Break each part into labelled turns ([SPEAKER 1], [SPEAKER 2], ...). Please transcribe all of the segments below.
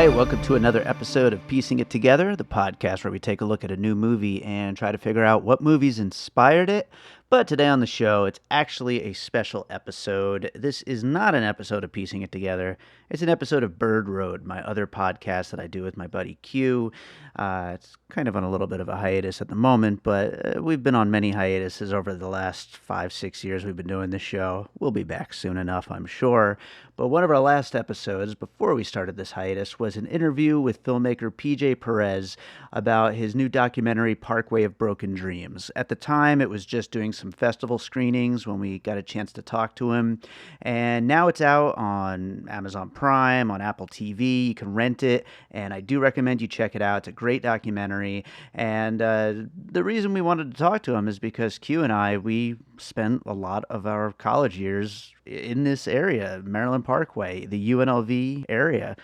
[SPEAKER 1] right, welcome to another episode of Piecing It Together, the podcast where we take a look at a new movie and try to figure out what movies inspired it. But today on the show, it's actually a special episode. This is not an episode of Piecing It Together. It's an episode of Bird Road, my other podcast that I do with my buddy Q. It's kind of on a little bit of a hiatus at the moment, but we've been on many hiatuses over the last 5-6 years we've been doing this show. We'll be back soon enough, I'm sure. But one of our last episodes, before we started this hiatus, was an interview with filmmaker PJ Perez about his new documentary, Parkway of Broken Dreams. At the time, it was just doing some festival screenings when we got a chance to talk to him. And now it's out on Amazon Prime, on Apple TV. You can rent it, and I do recommend you check it out. It's a great documentary. And the reason we wanted to talk to him is because Q and I, we spent a lot of our college years in this area, Maryland Parkway, the UNLV area.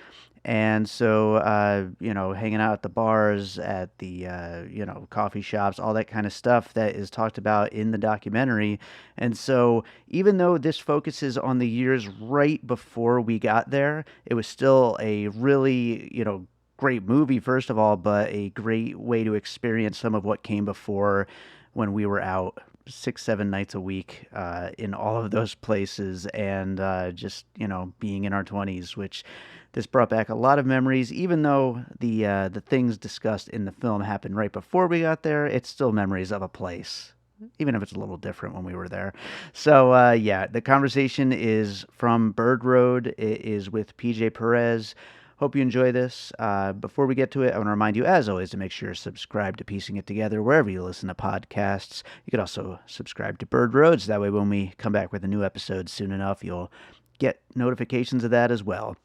[SPEAKER 1] And so, hanging out at the bars, at the, coffee shops, all that kind of stuff that is talked about in the documentary. And so even though this focuses on the years right before we got there, it was still a really, great movie, first of all, but a great way to experience some of what came before when we were out 6-7 nights a week in all of those places, and just being in our 20s, which this brought back a lot of memories. Even though the things discussed in the film happened right before we got there, it's still memories of a place, even if it's a little different when we were there. So the conversation is from Bird Road. It is with PJ Perez. Hope you enjoy this. Before we get to it, I want to remind you, as always, to make sure to subscribe to Piecing It Together wherever you listen to podcasts. You could also subscribe to Bird Roads. That way, when we come back with a new episode soon enough, you'll get notifications of that as well.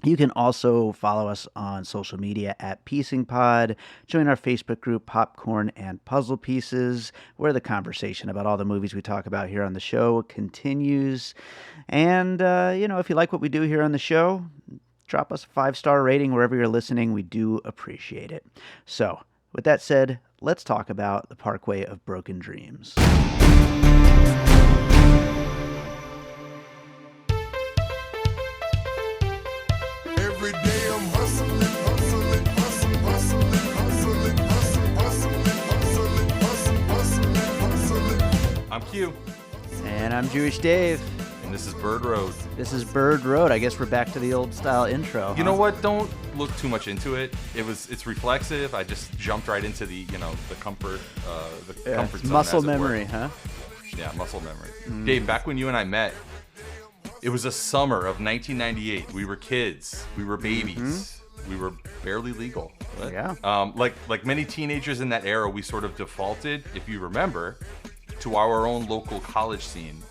[SPEAKER 1] You can also follow us on social media at Piecing Pod. Join our Facebook group, Popcorn and Puzzle Pieces, where the conversation about all the movies we talk about here on the show continues. And, if you like what we do here on the show, drop us a 5-star rating wherever you're listening. We do appreciate it. So, with that said, let's talk about the Parkway of Broken Dreams.
[SPEAKER 2] Every day I'm hustling, hustling, hustling, hustling, hustling, hustling, hustling, hustling, hustling, hustling.
[SPEAKER 3] I'm Q,
[SPEAKER 1] And I'm Jewish Dave.
[SPEAKER 3] and this is Bird Road.
[SPEAKER 1] This is Bird Road. I guess we're back to the old style intro.
[SPEAKER 3] You know what? Don't look too much into it. It's reflexive. I just jumped right into the comfort, comfort
[SPEAKER 1] It's
[SPEAKER 3] zone.
[SPEAKER 1] muscle
[SPEAKER 3] as it were.
[SPEAKER 1] memory, huh?
[SPEAKER 3] Yeah, muscle memory. Dave, back when you and I met, it was a summer of 1998. We were kids. We were babies. We were barely legal. But,
[SPEAKER 1] Yeah.
[SPEAKER 3] Like many teenagers in that era, we sort of defaulted, if you remember, to our own local college scene.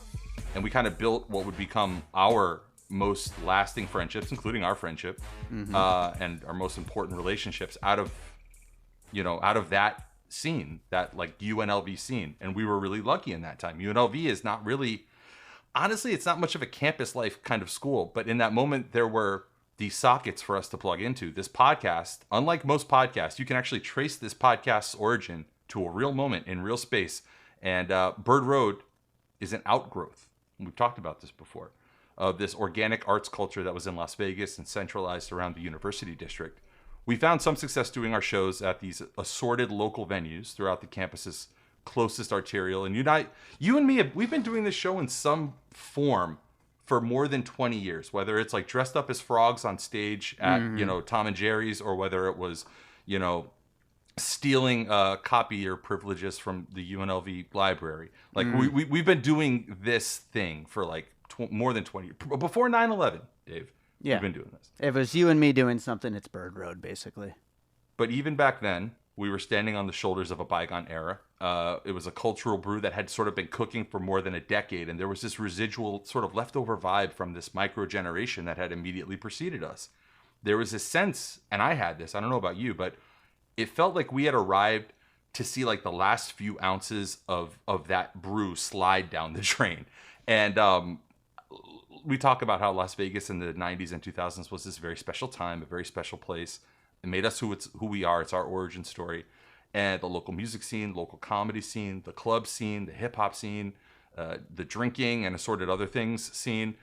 [SPEAKER 3] And we kind of built what would become our most lasting friendships, including our friendship, and our most important relationships out of that scene, that like UNLV scene. And we were really lucky in that time. UNLV is not really, honestly, it's not much of a campus life kind of school. But in that moment, there were these sockets for us to plug into. This podcast, unlike most podcasts, you can actually trace this podcast's origin to a real moment in real space. And Bird Road is an outgrowth. We've talked about this before, of this organic arts culture that was in Las Vegas and centralized around the University District. We found some success doing our shows at these assorted local venues throughout the campus's closest arterial. And you and me, we've been doing this show in some form for more than 20 years, whether it's like dressed up as frogs on stage at, Tom and Jerry's, or whether it was, stealing copier privileges from the UNLV library. Like we've been doing this thing for like more than 20 years. Before 9/11, Dave.
[SPEAKER 1] Yeah.
[SPEAKER 3] We've been doing this.
[SPEAKER 1] If it was you and me doing something, it's Bird Road, basically.
[SPEAKER 3] But even back then, we were standing on the shoulders of a bygone era. It was a cultural brew that had sort of been cooking for more than a decade, and there was this residual sort of leftover vibe from this micro generation that had immediately preceded us. There was a sense, and I had this, I don't know about you, but it felt like we had arrived to see like the last few ounces of that brew slide down the drain. And we talk about how Las Vegas in the 90s and 2000s was this very special time, a very special place. It made us who we are. It's our origin story. And the local music scene, local comedy scene, the club scene, the hip hop scene, the drinking and assorted other things scene.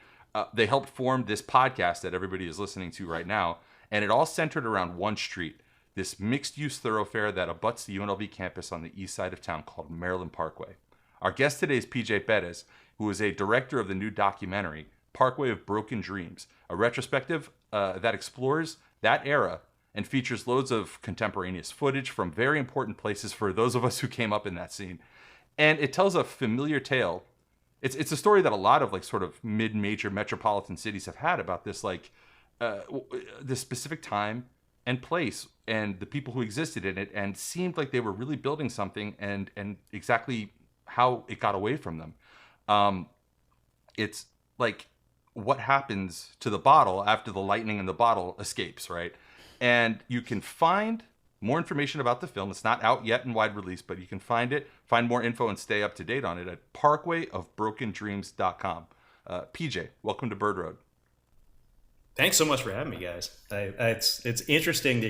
[SPEAKER 3] They helped form this podcast that everybody is listening to right now. And it all centered around one street, this mixed-use thoroughfare that abuts the UNLV campus on the east side of town called Maryland Parkway. Our guest today is PJ Perez, who is a director of the new documentary, Parkway of Broken Dreams, a retrospective that explores that era and features loads of contemporaneous footage from very important places for those of us who came up in that scene. And it tells a familiar tale. It's a story that a lot of like sort of mid-major metropolitan cities have had about this this specific time and place and the people who existed in it, and seemed like they were really building something, and exactly how it got away from them. It's like what happens to the bottle after the lightning in the bottle escapes, right? And you can find more information about the film. It's not out yet in wide release, but you can find it, find more info, and stay up to date on it at parkwayofbrokendreams.com. PJ, welcome to Bird Road.
[SPEAKER 4] Thanks so much for having me, guys. It's interesting to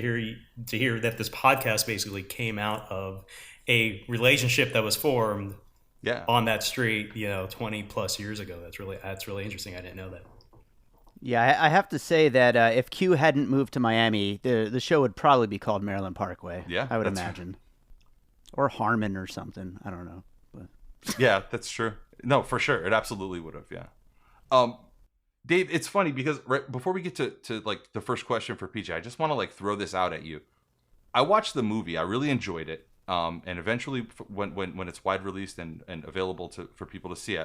[SPEAKER 4] hear that this podcast basically came out of a relationship that was formed on that street, 20 plus years ago. That's really interesting. I didn't know that.
[SPEAKER 1] Yeah, I have to say that if Q hadn't moved to Miami, the show would probably be called Maryland Parkway.
[SPEAKER 3] Yeah,
[SPEAKER 1] I would imagine, or Harmon or something. I don't know. But.
[SPEAKER 3] Yeah, that's true. No, for sure, it absolutely would have. Yeah. Dave, it's funny because right before we get to like the first question for PJ, I just want to like throw this out at you. I watched the movie. I really enjoyed it. And eventually, when it's wide released and available for people to see,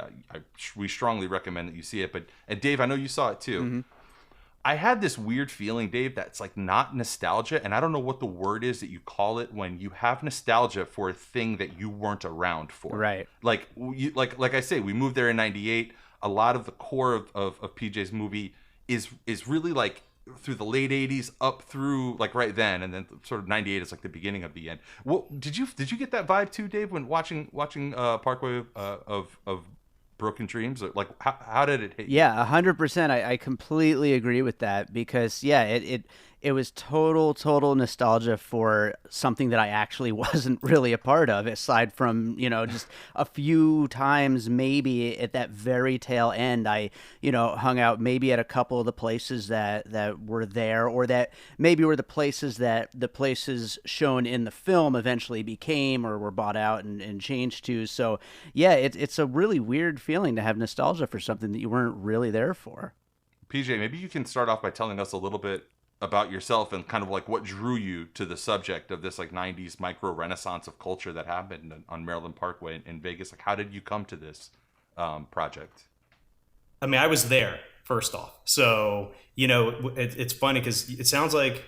[SPEAKER 3] we strongly recommend that you see it. And Dave, I know you saw it too. Mm-hmm. I had this weird feeling, Dave, that's like not nostalgia, and I don't know what the word is that you call it when you have nostalgia for a thing that you weren't around for.
[SPEAKER 1] Right.
[SPEAKER 3] Like I say, we moved there in '98. A lot of the core of PJ's movie is really like through the late 80s up through like right then, and then sort of 98 is like the beginning of the end. What did you get that vibe too, Dave, when watching Parkway of Broken Dreams? Or like how did it hit you?
[SPEAKER 1] Yeah, 100%. I completely agree with that, because it was total nostalgia for something that I actually wasn't really a part of, aside from, just a few times maybe at that very tail end. I, hung out maybe at a couple of the places that were there, or that maybe were the places that the places shown in the film eventually became or were bought out and changed to. So yeah, it's a really weird feeling to have nostalgia for something that you weren't really there for.
[SPEAKER 3] PJ, maybe you can start off by telling us a little bit about yourself and kind of like what drew you to the subject of this like 90s micro renaissance of culture that happened on Maryland Parkway in Vegas. Like, how did you come to this project?
[SPEAKER 4] I mean, I was there first off. So, it's funny because it sounds like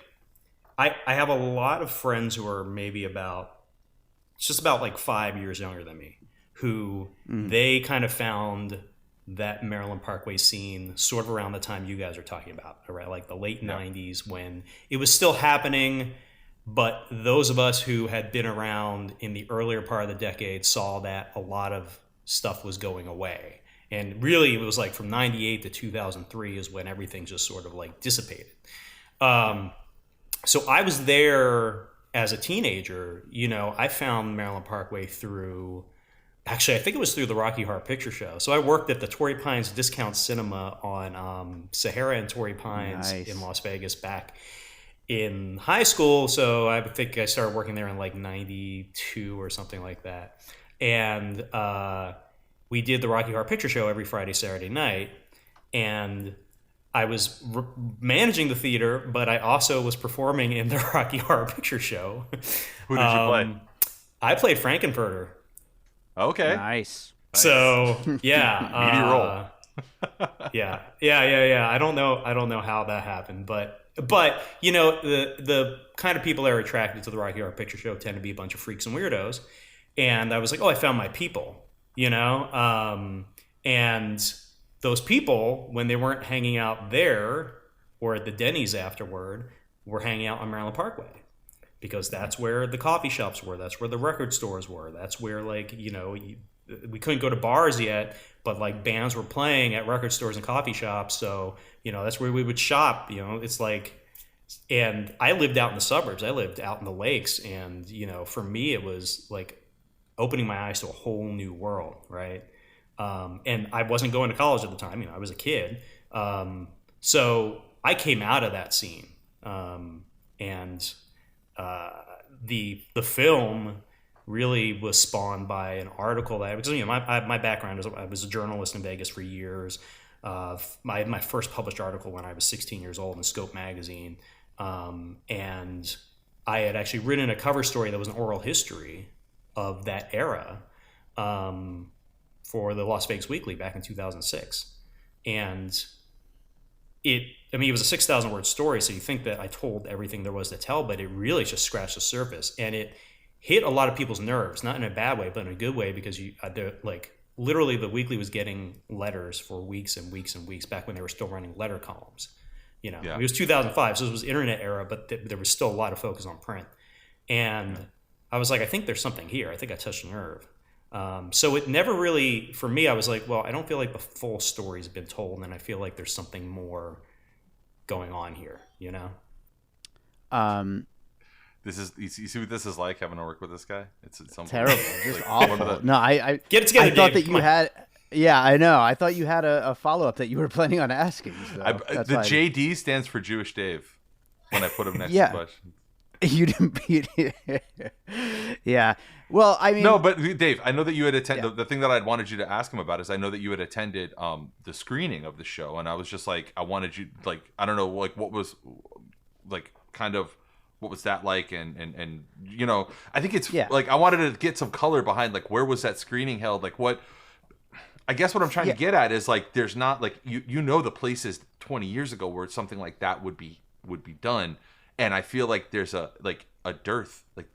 [SPEAKER 4] I have a lot of friends who are maybe about like 5 years younger than me, who they kind of found that Maryland Parkway scene sort of around the time you guys are talking about, around like the late 90s, when it was still happening. But those of us who had been around in the earlier part of the decade saw that a lot of stuff was going away. And really it was like from 98 to 2003 is when everything just sort of like dissipated. So I was there as a teenager. I found Maryland Parkway through, actually, I think it was through the Rocky Horror Picture Show. So I worked at the Torrey Pines Discount Cinema on Sahara and Torrey Pines in Las Vegas back in high school. So I think I started working there in like 92 or something like that. And we did the Rocky Horror Picture Show every Friday, Saturday night. And I was managing the theater, but I also was performing in the Rocky Horror Picture Show.
[SPEAKER 3] Who did you play?
[SPEAKER 4] I played Frankenfurter.
[SPEAKER 3] Okay.
[SPEAKER 1] Nice.
[SPEAKER 4] So yeah,
[SPEAKER 3] meaty role.
[SPEAKER 4] yeah. I don't know how that happened, but the kind of people that are attracted to the Rocky Horror Picture Show tend to be a bunch of freaks and weirdos, and I was like, oh, I found my people, and those people, when they weren't hanging out there or at the Denny's afterward, were hanging out on Maryland Parkway. Because that's where the coffee shops were. That's where the record stores were. That's where, like, we couldn't go to bars yet, but like bands were playing at record stores and coffee shops. So, that's where we would shop. It's like, and I lived out in the suburbs. I lived out in the lakes. And, for me, it was like opening my eyes to a whole new world, right? And I wasn't going to college at the time. I was a kid. So I came out of that scene. And the film really was spawned by an article that, because my background is I was a journalist in Vegas for years. I had my first published article when I was 16 years old in Scope magazine, and I had actually written a cover story that was an oral history of that era for the Las Vegas Weekly back in 2006, and it was a 6,000 word story, so you think that I told everything there was to tell, but it really just scratched the surface, and it hit a lot of people's nerves, not in a bad way, but in a good way, because literally the Weekly was getting letters for weeks and weeks and weeks back when they were still running letter columns. It was 2005, so it was internet era, but there was still a lot of focus on print. And I was like, I think there's something here. I think I touched a nerve. So it never really, for me, I was like, well, I don't feel like the full story's been told, and I feel like there's something more going on here,
[SPEAKER 3] This is you see what this is like, having to work with this guy. It's
[SPEAKER 1] terrible, just awful. No, I
[SPEAKER 4] get it together.
[SPEAKER 1] I thought
[SPEAKER 4] Dave.
[SPEAKER 1] that you had. Yeah, I know. I thought you had a follow up that you were planning on asking. So
[SPEAKER 3] the JD stands for Jewish Dave when I put him next to the question.
[SPEAKER 1] You didn't beat it. Yeah. Well, I mean,
[SPEAKER 3] no, but Dave, I know that you had attended. The thing that I'd wanted you to ask him about is I know that you had attended the screening of the show, and I was just like, I wanted you, like, I don't know, like, what was, like, kind of, what was that like? And I think it's like, I wanted to get some color behind, like, where was that screening held? Like, what, I guess what I'm trying to get at is, like, there's not, like, the places 20 years ago where something like that would be done. And I feel like there's a dearth, like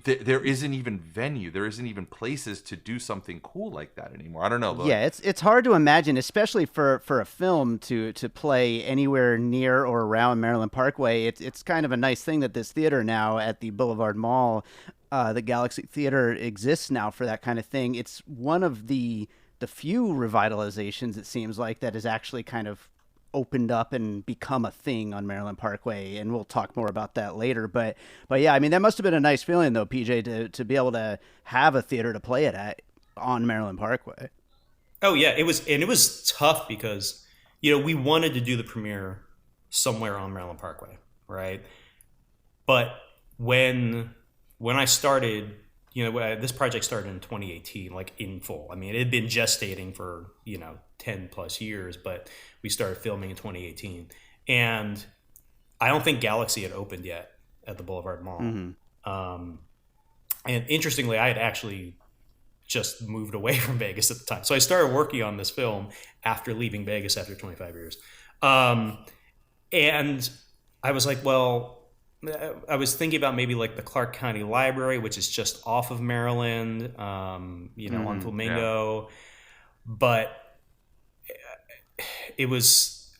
[SPEAKER 3] there isn't even venue, there isn't even places to do something cool like that anymore. I don't know.
[SPEAKER 1] Yeah, it's hard to imagine, especially for a film to play anywhere near or around Maryland Parkway. It's kind of a nice thing that this theater now at the Boulevard Mall, the Galaxy Theater, exists now for that kind of thing. It's one of the few revitalizations, it seems like, that is actually kind of opened up and become a thing on Maryland Parkway, and we'll talk more about that later. But yeah, I mean, that must have been a nice feeling though, PJ, to be able to have a theater to play it at on Maryland Parkway.
[SPEAKER 4] Oh yeah, it was tough because we wanted to do the premiere somewhere on Maryland Parkway, right? But when I started, this project started in 2018, like in full. I mean, it had been gestating for 10 plus years, but we started filming in 2018, and I don't think Galaxy had opened yet at the Boulevard Mall. Mm-hmm. And interestingly, I had actually just moved away from Vegas at the time, so I started working on this film after leaving Vegas after 25 years. And I was like, well, I was thinking about maybe like the Clark County Library, which is just off of Maryland, on Flamingo, but I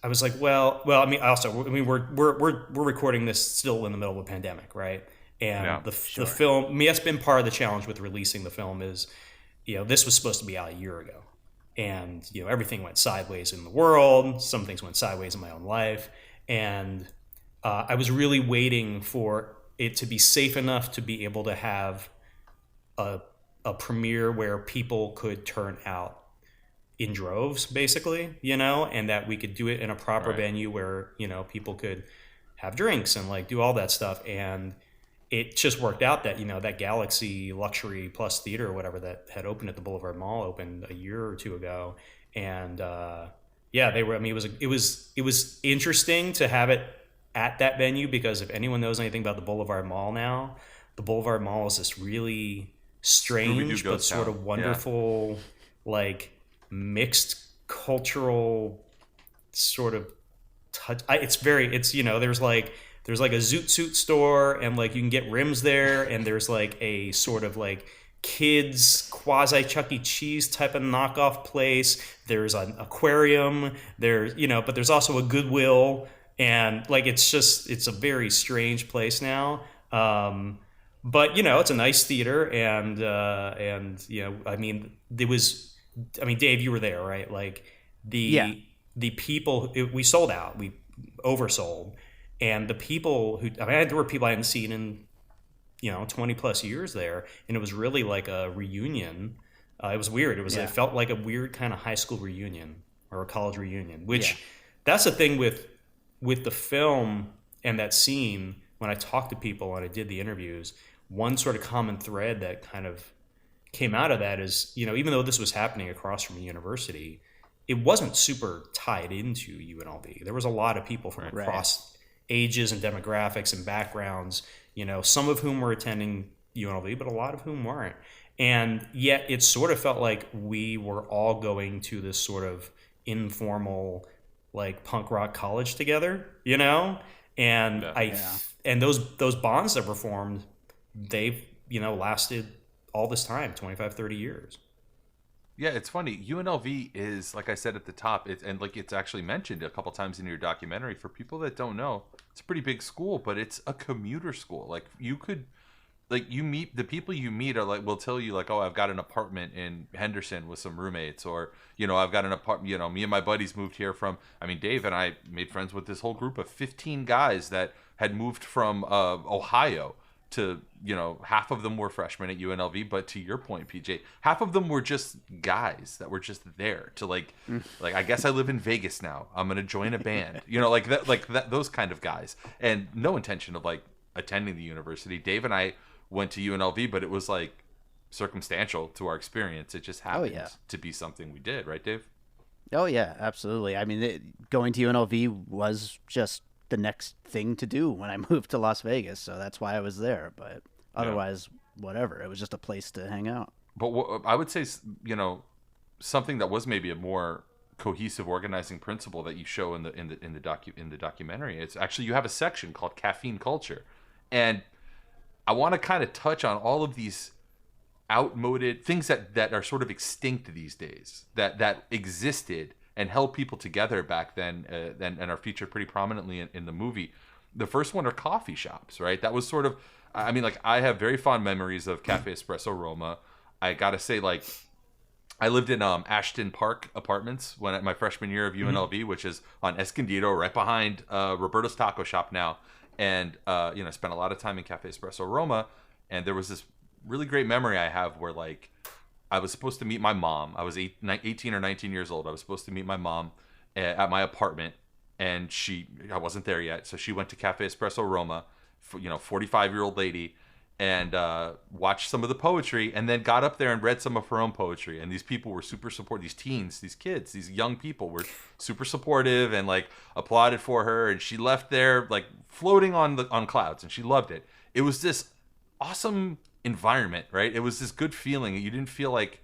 [SPEAKER 4] was like, well, I mean, we're recording this still in the middle of a pandemic, right? And the film, I mean, that's been part of the challenge with releasing the film is, this was supposed to be out a year ago, and everything went sideways in the world. Some things went sideways in my own life, and I was really waiting for it to be safe enough to be able to have a premiere where people could turn out in droves, basically, and that we could do it in a proper venue where, people could have drinks and like do all that stuff. And it just worked out that, that Galaxy Luxury Plus Theater or whatever that had opened at the Boulevard Mall opened a year or two ago. And they were, I mean, it was interesting to have it at that venue, because if anyone knows anything about the Boulevard Mall now, the Boulevard Mall is this really strange but sort of wonderful, like mixed cultural sort of touch. There's like a Zoot Suit store, and like you can get rims there, and there's like a sort of like kids quasi Chuck E. Cheese type of knockoff place. There's an aquarium. But there's also a Goodwill. And like it's a very strange place now, but it's a nice theater, and I mean, Dave, you were there, right? Like the people, we sold out, we oversold, and the people there were people I hadn't seen in 20 plus years there, and it was really like a reunion. It was weird. It felt like a weird kind of high school reunion or a college reunion, which that's the thing with the film, And that scene, when I talked to people and I did the interviews, one sort of common thread that kind of came out of that is, even though this was happening across from a university, it wasn't super tied into UNLV. There was a lot of people from across ages and demographics and backgrounds, some of whom were attending UNLV, but a lot of whom weren't. And yet it sort of felt like we were all going to this sort of informal, like, punk rock college together, And and those bonds that were formed, they've, lasted all this time, 25, 30 years.
[SPEAKER 3] Yeah, it's funny. UNLV is, like I said at the top, it's actually mentioned a couple times in your documentary. For people that don't know, it's a pretty big school, but it's a commuter school. Like, you could, like, you meet the people you meet are like, will tell you like, oh, I've got an apartment in Henderson with some roommates, or I've got an apartment. Me and my buddies moved here from. I mean, Dave and I made friends with this whole group of 15 guys that had moved from Ohio. To half of them were freshmen at UNLV, but to your point, PJ, half of them were just guys that were just there to like I guess I live in Vegas now, I'm gonna join a band, like that, those kind of guys, and no intention of like attending the university. Dave and I went to UNLV, but it was like circumstantial to our experience. It just happened to be something we did, right, Dave?
[SPEAKER 1] Oh yeah, absolutely. I mean, going to UNLV was just the next thing to do when I moved to Las Vegas, so that's why I was there. But otherwise, whatever, it was just a place to hang out.
[SPEAKER 3] But I would say, something that was maybe a more cohesive organizing principle that you show in the documentary. It's actually, you have a section called Caffeine Culture, and I want to kind of touch on all of these outmoded things that are sort of extinct these days that existed and held people together back then, and are featured pretty prominently in the movie. The first one are coffee shops, right? That was sort of, I mean, like, I have very fond memories of Cafe Espresso Roma. I gotta say, like, I lived in Ashton Park Apartments when at my freshman year of UNLV, which is on Escondido, right behind Roberto's Taco Shop now. And spent a lot of time in Cafe Espresso Roma, and there was this really great memory I have where, like, I was supposed to meet my mom. I was 18 or 19 years old. I was supposed to meet my mom at my apartment, and I wasn't there yet. So she went to Cafe Espresso Roma, 45-year-old lady, and watched some of the poetry, and then got up there and read some of her own poetry. And these people were super supportive. These teens, these kids, these young people were super supportive and like applauded for her. And she left there like floating on clouds, and she loved it. It was this awesome environment, right? It was this good feeling. You didn't feel like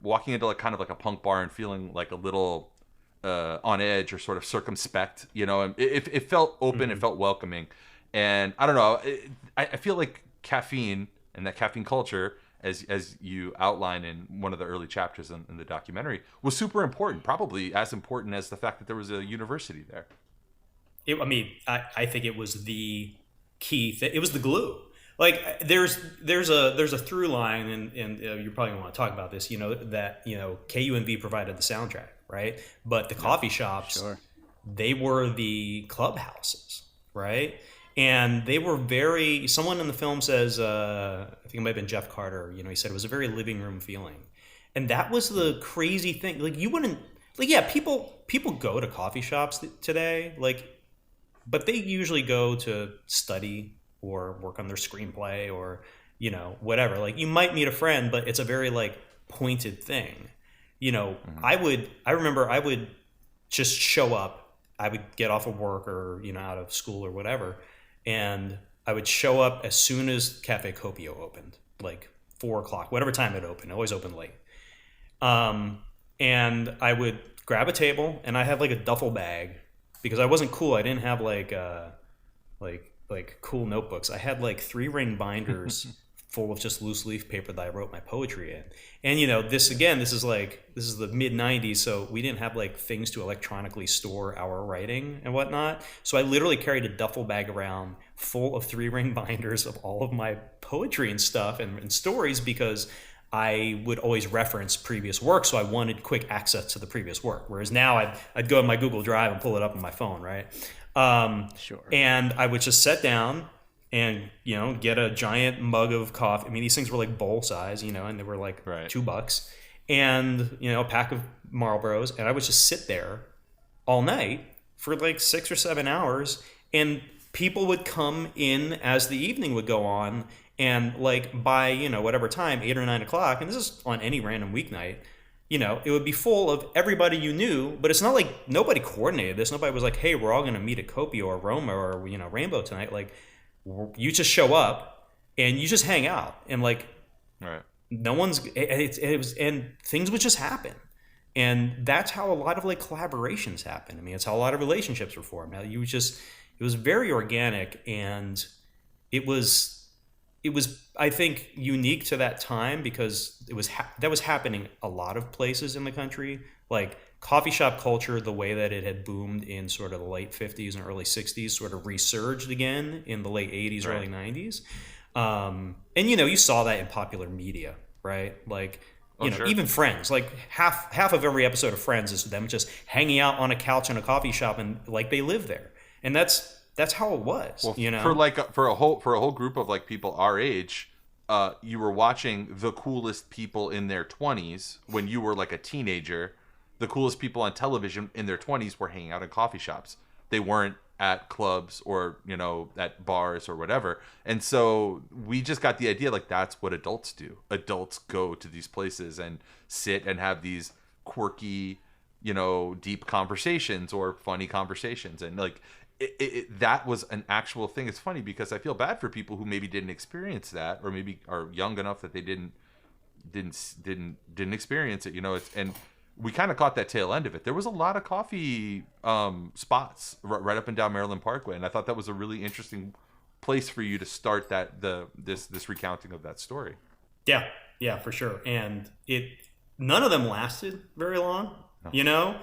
[SPEAKER 3] walking into like kind of like a punk bar and feeling like a little on edge or sort of circumspect, and it felt open, it felt welcoming. And I don't know, I feel like caffeine and that caffeine culture, as you outline in one of the early chapters in the documentary, was super important, probably as important as the fact that there was a university there.
[SPEAKER 4] I think it was the key thing. It was the glue. Like, there's a through line, and you probably don't want to talk about this, that KUNV provided the soundtrack, right? But the coffee shops, they were the clubhouses, right? And they were someone in the film says, I think it might have been Jeff Carter, he said it was a very living room feeling. And that was the crazy thing. Like, you wouldn't, like, yeah, people go to coffee shops today, like, but they usually go to study or work on their screenplay or, whatever. Like, you might meet a friend, but it's a very, like, pointed thing. I remember I would just show up. I would get off of work or, out of school or whatever, and I would show up as soon as Cafe Copio opened, like 4:00, whatever time it opened. It always opened late. And I would grab a table, and I had like a duffel bag because I wasn't cool. I didn't have like cool notebooks. I had like 3-ring binders full of just loose leaf paper that I wrote my poetry in. And this is the mid 90s, so we didn't have like things to electronically store our writing and whatnot. So I literally carried a duffel bag around full of 3-ring binders of all of my poetry and stuff and stories, because I would always reference previous work, so I wanted quick access to the previous work. Whereas now I'd go in my Google Drive and pull it up on my phone, right?
[SPEAKER 1] Sure.
[SPEAKER 4] And I would just sit down and, get a giant mug of coffee. I mean, these things were like bowl size, and they were like $2. And, a pack of Marlboros. And I would just sit there all night for like 6 or 7 hours. And people would come in as the evening would go on, and like by whatever time, 8 or 9 o'clock, and this is on any random weeknight, it would be full of everybody you knew. But it's not like nobody coordinated this. Nobody was like, hey, we're all going to meet at Copio or Roma or Rainbow tonight. Like, you just show up and you just hang out, and like,
[SPEAKER 3] Right.
[SPEAKER 4] no one's it was, and things would just happen. And that's how a lot of like collaborations happen. I mean, it's how a lot of relationships were formed. Now it was very organic, and it was I think unique to that time, because that was happening a lot of places in the country. Like coffee shop culture, the way that it had boomed in sort of the late 50s and early 60s, sort of resurged again in the late 80s,
[SPEAKER 3] Right.
[SPEAKER 4] early 90s. And you saw that in popular media, right? Like,
[SPEAKER 3] Sure.
[SPEAKER 4] even Friends, like half of every episode of Friends is them just hanging out on a couch in a coffee shop, and like they live there. And that's how it was.
[SPEAKER 3] Well, for a whole group of like people our age, you were watching the coolest people in their 20s when you were like a teenager. The coolest people on television in their 20s were hanging out in coffee shops. They weren't at clubs or at bars or whatever. And so we just got the idea, like, that's what adults do. Adults go to these places and sit and have these quirky, deep conversations or funny conversations. And like that was an actual thing. It's funny because I feel bad for people who maybe didn't experience that, or maybe are young enough that they didn't experience it. And we kind of caught that tail end of it. There was a lot of coffee spots right up and down Maryland Parkway, and I thought that was a really interesting place for you to start this recounting of that story.
[SPEAKER 4] Yeah, for sure. And none of them lasted very long.
[SPEAKER 3] No.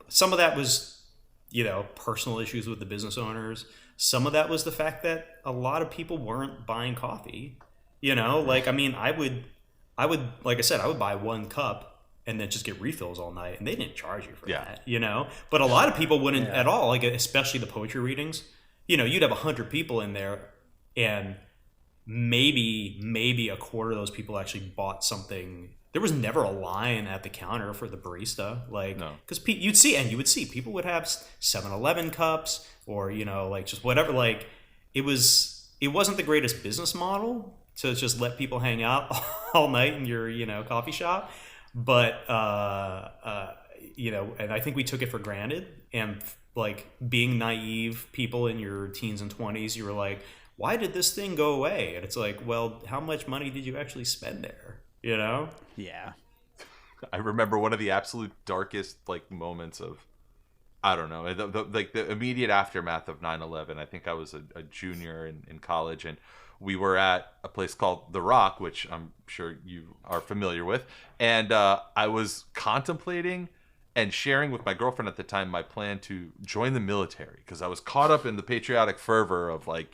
[SPEAKER 4] Some of that was personal issues with the business owners. Some of that was the fact that a lot of people weren't buying coffee. Like, I mean, I would like I said, I would buy one cup and then just get refills all night, and they didn't charge you for that, But a lot of people wouldn't at all, like especially the poetry readings. You'd have 100 people in there, and maybe a quarter of those people actually bought something. There was never a line at the counter for the barista, like, because you would see people would have 7-Eleven cups, or like just whatever. Like it wasn't the greatest business model to just let people hang out all night in your coffee shop. But and I think we took it for granted, and like being naive people in your teens and 20s, you were like, why did this thing go away? And it's like, well, how much money did you actually spend there?
[SPEAKER 1] Yeah.
[SPEAKER 3] I remember one of the absolute darkest like moments of, I don't know, the immediate aftermath of 9/11. I think I was a junior in college, and we were at a place called The Rock, which I'm sure you are familiar with. And I was contemplating and sharing with my girlfriend at the time my plan to join the military, because I was caught up in the patriotic fervor of like,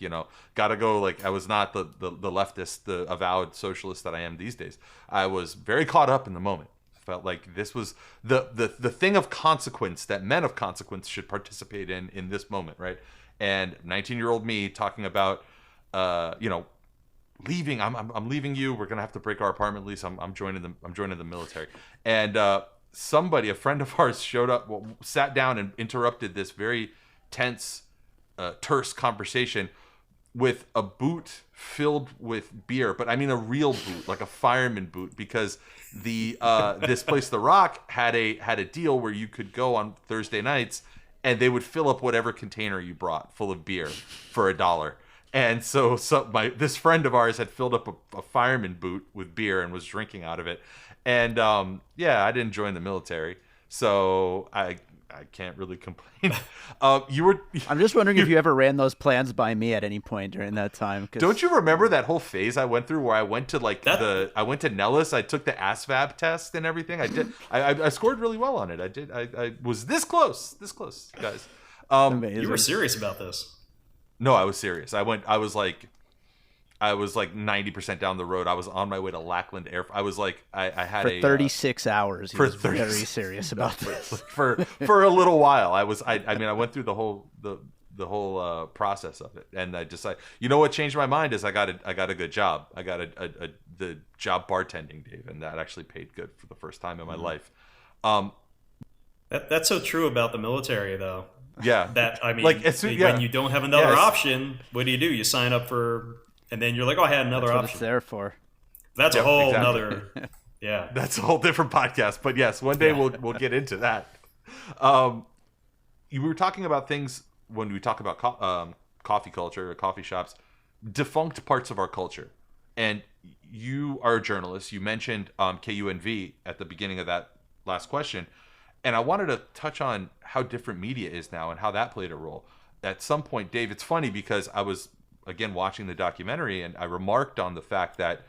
[SPEAKER 3] gotta go. Like, I was not the leftist, the avowed socialist that I am these days. I was very caught up in the moment. Felt like this was the thing of consequence that men of consequence should participate in this moment, right? And 19-year-old me talking about leaving. I'm leaving you. We're gonna have to break our apartment lease. I'm joining the military. And somebody, a friend of ours, showed up, sat down, and interrupted this very tense, terse conversation with a boot filled with beer. But I mean a real boot, like a fireman boot, because this place, The Rock, had a deal where you could go on Thursday nights, and they would fill up whatever container you brought full of beer for $1. And so this friend of ours had filled up a fireman boot with beer and was drinking out of it. And I didn't join the military, so I can't really complain.
[SPEAKER 1] I'm just wondering if you ever ran those plans by me at any point during that time.
[SPEAKER 3] Don't you remember that whole phase I went through where I went to I went to Nellis, I took the ASVAB test and everything. I did. I scored really well on it. I did. I was this close, guys.
[SPEAKER 4] You were serious about this.
[SPEAKER 3] No, I was serious. I was like 90% down the road. I was on my way to Lackland Air. I was like, I had
[SPEAKER 1] for 36 hours. He was very serious about this.
[SPEAKER 3] for a little while. I went through the whole process of it, and I decided, what changed my mind is I got a good job. I got the job bartending, Dave, and that actually paid good for the first time in my life.
[SPEAKER 4] That's so true about the military, though.
[SPEAKER 3] Yeah.
[SPEAKER 4] That, I mean,
[SPEAKER 3] Like,
[SPEAKER 4] when you don't have another
[SPEAKER 3] Yes.
[SPEAKER 4] option, what do? You sign up for, and then you're like, oh, I had another
[SPEAKER 1] That's what
[SPEAKER 4] option.
[SPEAKER 1] it's there for.
[SPEAKER 4] That's
[SPEAKER 3] Yep,
[SPEAKER 4] a whole
[SPEAKER 3] exactly.
[SPEAKER 4] nother, yeah.
[SPEAKER 3] That's a whole different podcast. But yes, one day we'll get into that. You were talking about things when we talk about coffee culture or coffee shops, defunct parts of our culture. And you are a journalist. You mentioned KUNV at the beginning of that last question. And I wanted to touch on how different media is now and how that played a role. At some point, Dave, it's funny because I was, again, watching the documentary and I remarked on the fact that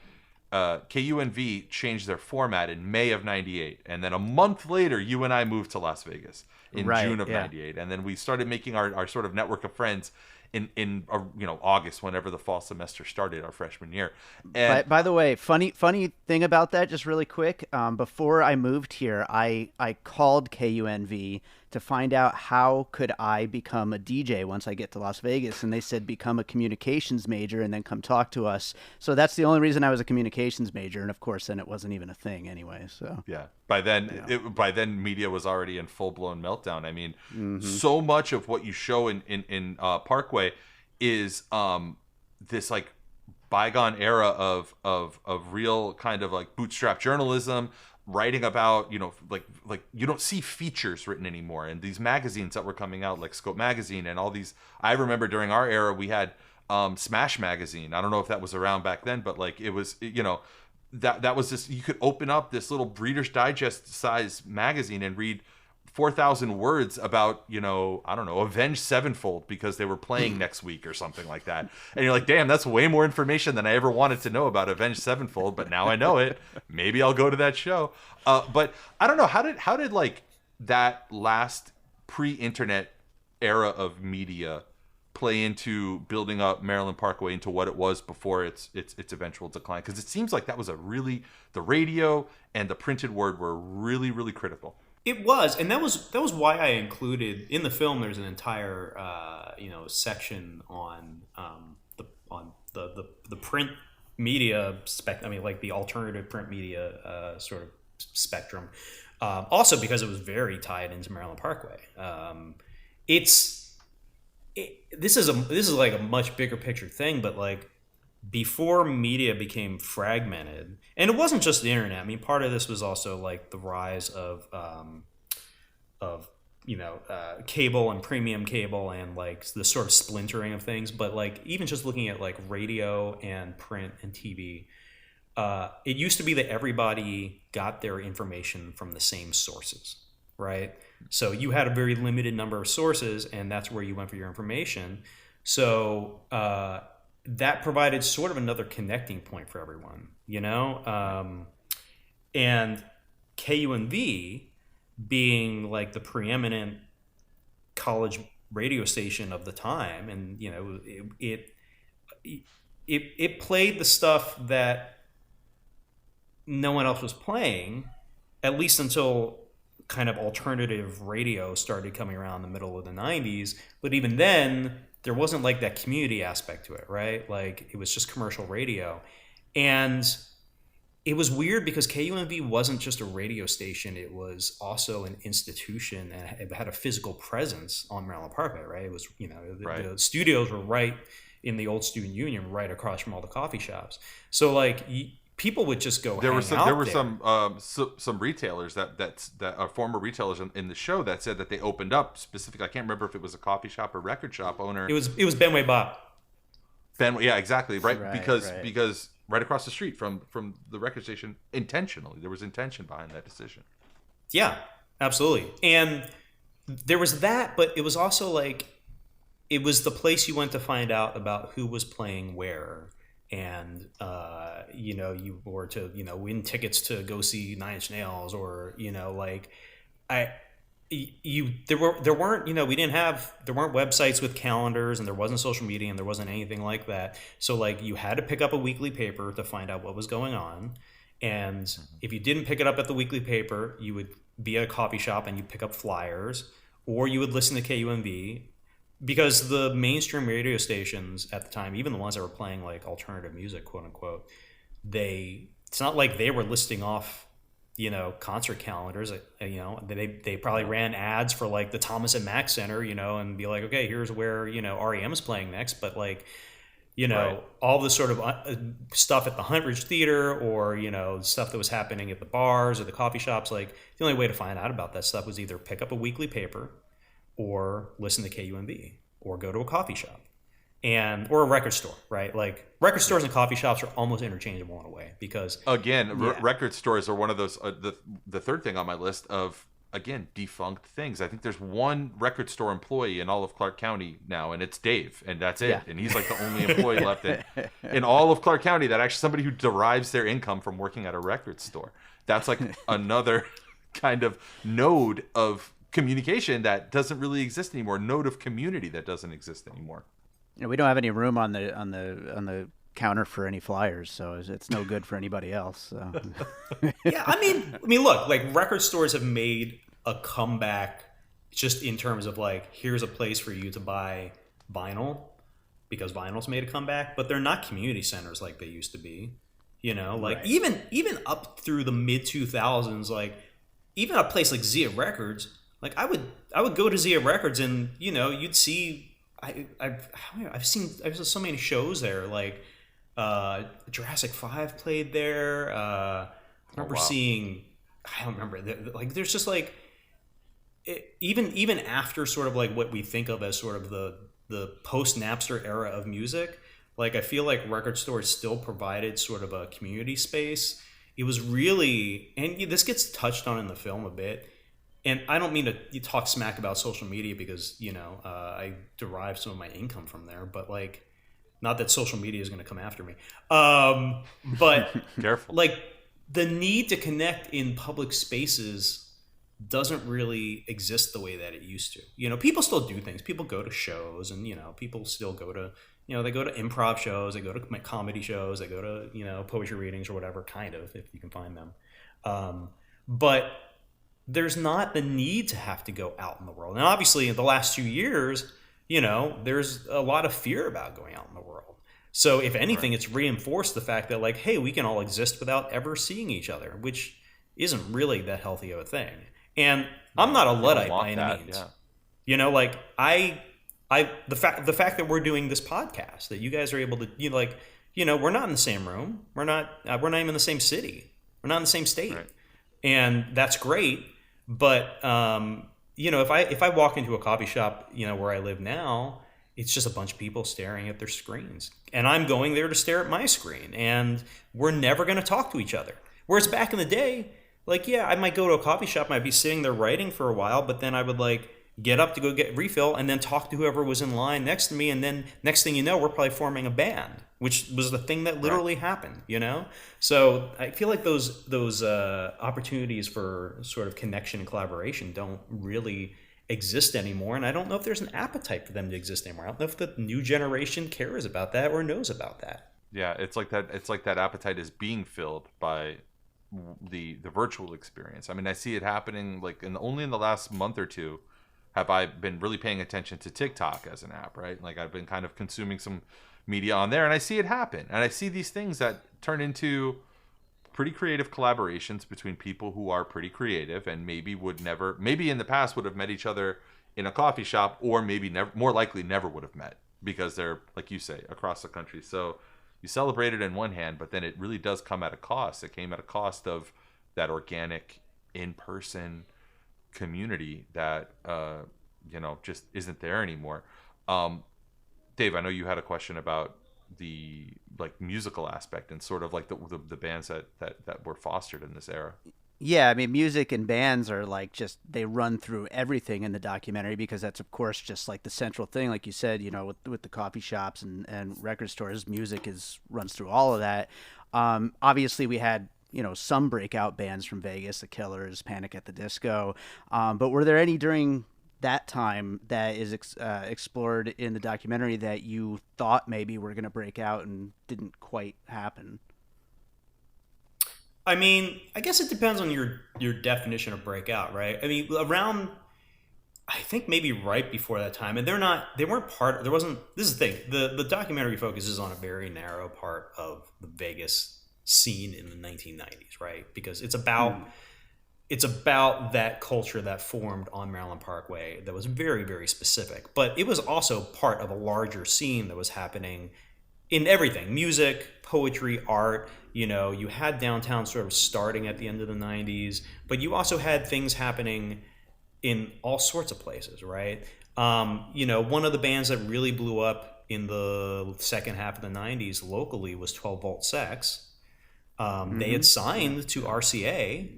[SPEAKER 3] KUNV changed their format in May of 98. And then a month later, you and I moved to Las Vegas in June of 98. And then we started making our sort of network of friends in August, whenever the fall semester started, our freshman year. And
[SPEAKER 1] By the way, funny thing about that, just really quick. Before I moved here, I called KUNV to find out how could I become a DJ once I get to Las Vegas, and they said become a communications major and then come talk to us. So that's the only reason I was a communications major, and of course, then it wasn't even a thing anyway. So
[SPEAKER 3] yeah, by then media was already in full blown meltdown. I mean, so much of what you show in Parkway is this like bygone era of real kind of like bootstrap journalism, writing about, like you don't see features written anymore. And these magazines that were coming out, like Scope Magazine and all these, I remember during our era we had Smash Magazine. I don't know if that was around back then, but like it was, that was just, you could open up this little Reader's Digest size magazine and read 4,000 words about, I don't know, Avenged Sevenfold because they were playing next week or something like that. And you're like, damn, that's way more information than I ever wanted to know about Avenged Sevenfold, but now I know it. Maybe I'll go to that show. But I don't know, how did like that last pre-internet era of media play into building up Maryland Parkway into what it was before its eventual decline? Because it seems like that was the radio and the printed word were really, really critical.
[SPEAKER 4] It was, and that was why I included in the film. There's an entire section on the print media like the alternative print media sort of spectrum. Also because it was very tied into Maryland Parkway. This is like a much bigger picture thing, but like before media became fragmented, and it wasn't just the internet. I mean, part of this was also like the rise of cable and premium cable and like the sort of splintering of things. But like even just looking at like radio and print and TV, it used to be that everybody got their information from the same sources, right? So you had a very limited number of sources, and that's where you went for your information. So that provided sort of another connecting point for everyone, and KUNV being like the preeminent college radio station of the time, and it played the stuff that no one else was playing, at least until kind of alternative radio started coming around in the middle of the 90s. But even then, there wasn't like that community aspect to it, right? Like it was just commercial radio. And it was weird because KUNV wasn't just a radio station. It was also an institution, and it had a physical presence on Maryland Parkway, right? It was, the studios were right in the old Student Union, right across from all the coffee shops. So like people would just go. There were
[SPEAKER 3] some retailers that are former retailers in the show that said that they opened up specific. I can't remember if it was a coffee shop or record shop owner.
[SPEAKER 4] It was Benway Bob.
[SPEAKER 3] Yeah, exactly. Right, because right across the street from the record station, intentionally, there was intention behind that decision.
[SPEAKER 4] Yeah, absolutely. And there was that, but it was also like it was the place you went to find out about who was playing where. And you were to win tickets to go see Nine Inch Nails, or there weren't websites with calendars, and there wasn't social media, and there wasn't anything like that. So like you had to pick up a weekly paper to find out what was going on, and if you didn't pick it up at the weekly paper, you would be at a coffee shop and you'd pick up flyers, or you would listen to KUNV. Because the mainstream radio stations at the time, even the ones that were playing like alternative music, quote unquote, it's not like they were listing off concert calendars. They probably ran ads for like the Thomas and Mack Center, and be like, okay, here's where REM is playing next, but like
[SPEAKER 3] Right.
[SPEAKER 4] all the sort of stuff at the Hunt Ridge Theater, or stuff that was happening at the bars or the coffee shops. Like the only way to find out about that stuff was either pick up a weekly paper, or listen to KUMB, or go to a coffee shop, or a record store, right? Like record stores and coffee shops are almost interchangeable in a way, because
[SPEAKER 3] Again,
[SPEAKER 1] Yeah.
[SPEAKER 3] record stores are one of those. The third thing on my list of, again, defunct things. I think there's one record store employee in all of Clark County now, and it's Dave, and that's it.
[SPEAKER 1] Yeah.
[SPEAKER 3] And he's like the only employee left in all of Clark County that actually somebody who derives their income from working at a record store. That's like another kind of node of communication that doesn't really exist anymore. Node of community that doesn't exist anymore.
[SPEAKER 1] We don't have any room on the counter for any flyers, so it's no good for anybody else. So.
[SPEAKER 4] yeah, I mean, look, like record stores have made a comeback just in terms of like, here's a place for you to buy vinyl, because vinyl's made a comeback, but they're not community centers like they used to be. Like
[SPEAKER 1] Right.
[SPEAKER 4] even up through the mid 2000s, like even a place like Zia Records, like I would go to Zia Records, and you'd see I've seen so many shows there, like Jurassic 5 played there. I remember
[SPEAKER 3] wow.
[SPEAKER 4] seeing, I don't remember, like there's just like even after sort of like what we think of as sort of the post Napster era of music, like I feel like record stores still provided sort of a community space. It was really, and this gets touched on in the film a bit, and I don't mean to talk smack about social media, because I derive some of my income from there, but like, not that social media is going to come after me, but
[SPEAKER 3] Careful.
[SPEAKER 4] like the need to connect in public spaces doesn't really exist the way that it used to. People still do things. People go to shows, and people still go to they go to improv shows, they go to comedy shows, they go to poetry readings or whatever, kind of, if you can find them. But there's not the need to have to go out in the world. And obviously, in the last 2 years, there's a lot of fear about going out in the world. So if anything, it's reinforced the fact that like, hey, we can all exist without ever seeing each other, which isn't really that healthy of a thing. And I'm not a Luddite by any means.
[SPEAKER 3] Yeah.
[SPEAKER 4] Like the fact that we're doing this podcast, that you guys are able to, we're not in the same room. We're not even in the same city. We're not in the same state.
[SPEAKER 3] Right.
[SPEAKER 4] And that's great. But, if I walk into a coffee shop, where I live now, it's just a bunch of people staring at their screens, and I'm going there to stare at my screen, and we're never going to talk to each other. Whereas back in the day, like, yeah, I might go to a coffee shop, I'd be sitting there writing for a while, but then I would like get up to go get refill and then talk to whoever was in line next to me, and then next thing you know, we're probably forming a band, which was the thing that literally happened, So I feel like those opportunities for sort of connection and collaboration don't really exist anymore, and I don't know if there's an appetite for them to exist anymore. I don't know if the new generation cares about that or knows about that.
[SPEAKER 3] Yeah, it's like that appetite is being filled by the virtual experience. I mean, I see it happening like only in the last month or two have I been really paying attention to TikTok as an app, right? Like I've been kind of consuming some media on there, and I see it happen, and I see these things that turn into pretty creative collaborations between people who are pretty creative and maybe in the past would have met each other in a coffee shop, or maybe more likely never would have met, because they're, like you say, across the country. So you celebrate it in one hand, but then it really does come at a cost. It came at a cost of that organic in-person community that just isn't there anymore. Dave, I know you had a question about the like musical aspect and sort of like the bands that were fostered in this era.
[SPEAKER 1] Yeah, I mean, music and bands are like they run through everything in the documentary, because that's, of course, just like the central thing. Like you said, with the coffee shops and record stores, music runs through all of that. Obviously, we had, some breakout bands from Vegas, the Killers, Panic at the Disco. But were there any during that time that is explored in the documentary that you thought maybe were going to break out and didn't quite happen?
[SPEAKER 4] I mean, I guess it depends on your definition of breakout, right? I mean, around, I think maybe right before that time, and this is the thing, the documentary focuses on a very narrow part of the Vegas scene in the 1990s, right? Because it's about that culture that formed on Maryland Parkway that was very, very specific. But it was also part of a larger scene that was happening in everything: music, poetry, art. You had downtown sort of starting at the end of the 90s, but you also had things happening in all sorts of places, right? One of the bands that really blew up in the second half of the 90s locally was 12 Volt Sex. They had signed to RCA.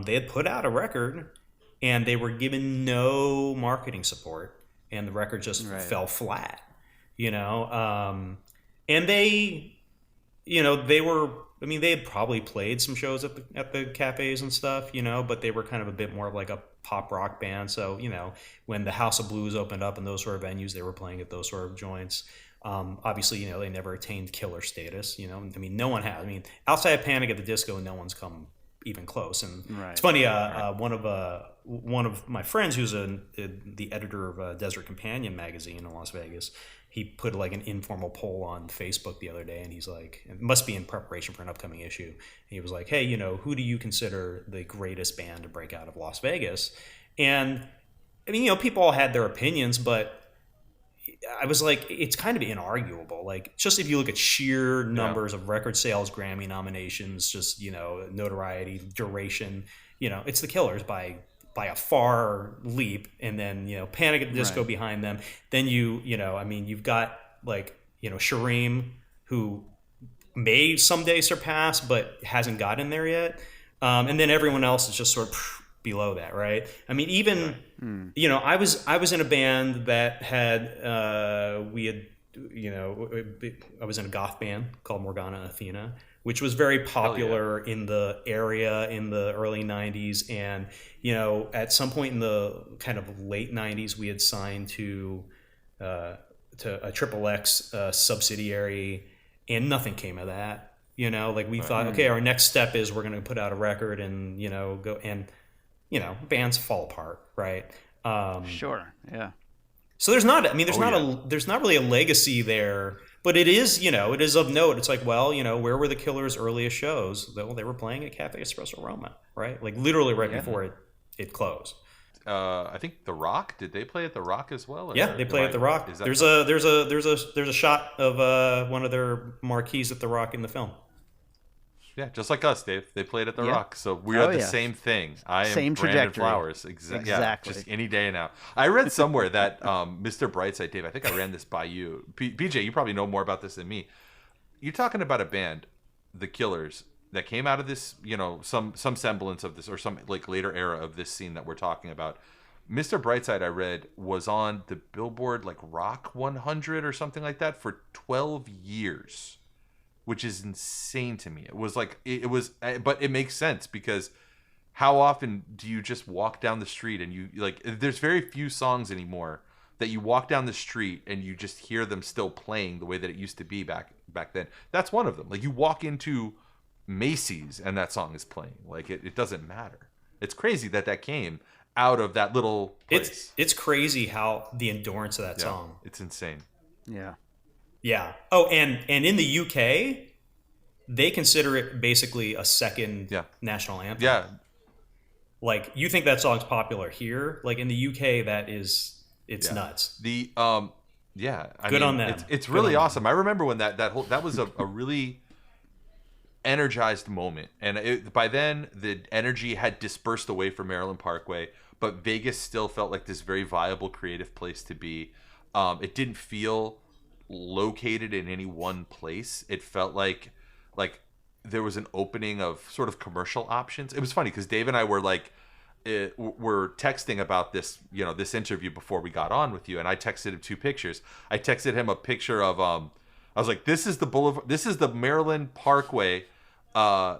[SPEAKER 4] They had put out a record, and they were given no marketing support, and the record just fell flat, and they were, they had probably played some shows at the cafes and stuff, but they were kind of a bit more of like a pop rock band. So, when the House of Blues opened up and those sort of venues, they were playing at those sort of joints. Obviously, they never attained killer status, no one has. Outside of Panic at the Disco, no one's come even close. And it's funny, one of my friends who's the editor of Desert Companion magazine in Las Vegas, he put like an informal poll on Facebook the other day, and he's like, it must be in preparation for an upcoming issue. And he was like, hey, who do you consider the greatest band to break out of Las Vegas? And people all had their opinions, but I was like, it's kind of inarguable. Like, just if you look at sheer numbers of record sales, Grammy nominations, just, notoriety, duration, it's the Killers by a far leap. And then, Panic at the Disco behind them. Then you've got like, Shareem, who may someday surpass, but hasn't gotten there yet. And then everyone else is just sort of below that, right? I was in a band that had I was in a goth band called Morgana Athena, which was very popular in the area in the early 90s. And at some point in the kind of late 90s, we had signed to a Triple X subsidiary, and nothing came of that. We thought, okay, our next step is we're going to put out a record and go, and bands fall apart, right?
[SPEAKER 1] Sure, yeah.
[SPEAKER 4] So there's not really a legacy there, but it is, it is of note. It's like, well, where were the Killers' earliest shows? Well, they were playing at Cafe Espresso Roma, right? Like literally right before it closed.
[SPEAKER 3] I think The Rock. Did they play at The Rock as well?
[SPEAKER 4] Yeah, they play at The Rock. There's a shot of one of their marquees at The Rock in the film.
[SPEAKER 3] Yeah, just like us, Dave. They played at The Rock, so we are the same thing. I am
[SPEAKER 1] same
[SPEAKER 3] Brandon
[SPEAKER 1] trajectory.
[SPEAKER 3] Flowers. Exactly. Yeah, just any day now. I read somewhere that Mr. Brightside, Dave, I think I ran this by you. PJ, you probably know more about this than me. You're talking about a band, The Killers, that came out of this, some semblance of this, or some like later era of this scene that we're talking about. Mr. Brightside, I read, was on the Billboard like Rock 100 or something like that for 12 years. Which is insane to me. It was, but it makes sense, because how often do you just walk down the street and you there's very few songs anymore that you walk down the street and you just hear them still playing the way that it used to be back then. That's one of them. Like, you walk into Macy's and that song is playing. Like, it doesn't matter. It's crazy that came out of that little place.
[SPEAKER 4] It's crazy how the endurance of that song.
[SPEAKER 3] It's insane.
[SPEAKER 1] Yeah.
[SPEAKER 4] Yeah. Oh, and in the UK, they consider it basically a second national anthem.
[SPEAKER 3] Yeah.
[SPEAKER 4] Like, you think that song's popular here? Like, in the UK, it's nuts.
[SPEAKER 3] Good
[SPEAKER 4] on them.
[SPEAKER 3] It's really awesome. I remember when that was a really energized moment, and by then the energy had dispersed away from Maryland Parkway, but Vegas still felt like this very viable creative place to be. It didn't feel located in any one place. It felt like there was an opening of sort of commercial options. It was funny because Dave and I were were texting about this, this interview before we got on with you, and I texted him 2 pictures. I texted him a picture of I was like, this is the boulevard, this is the Maryland Parkway,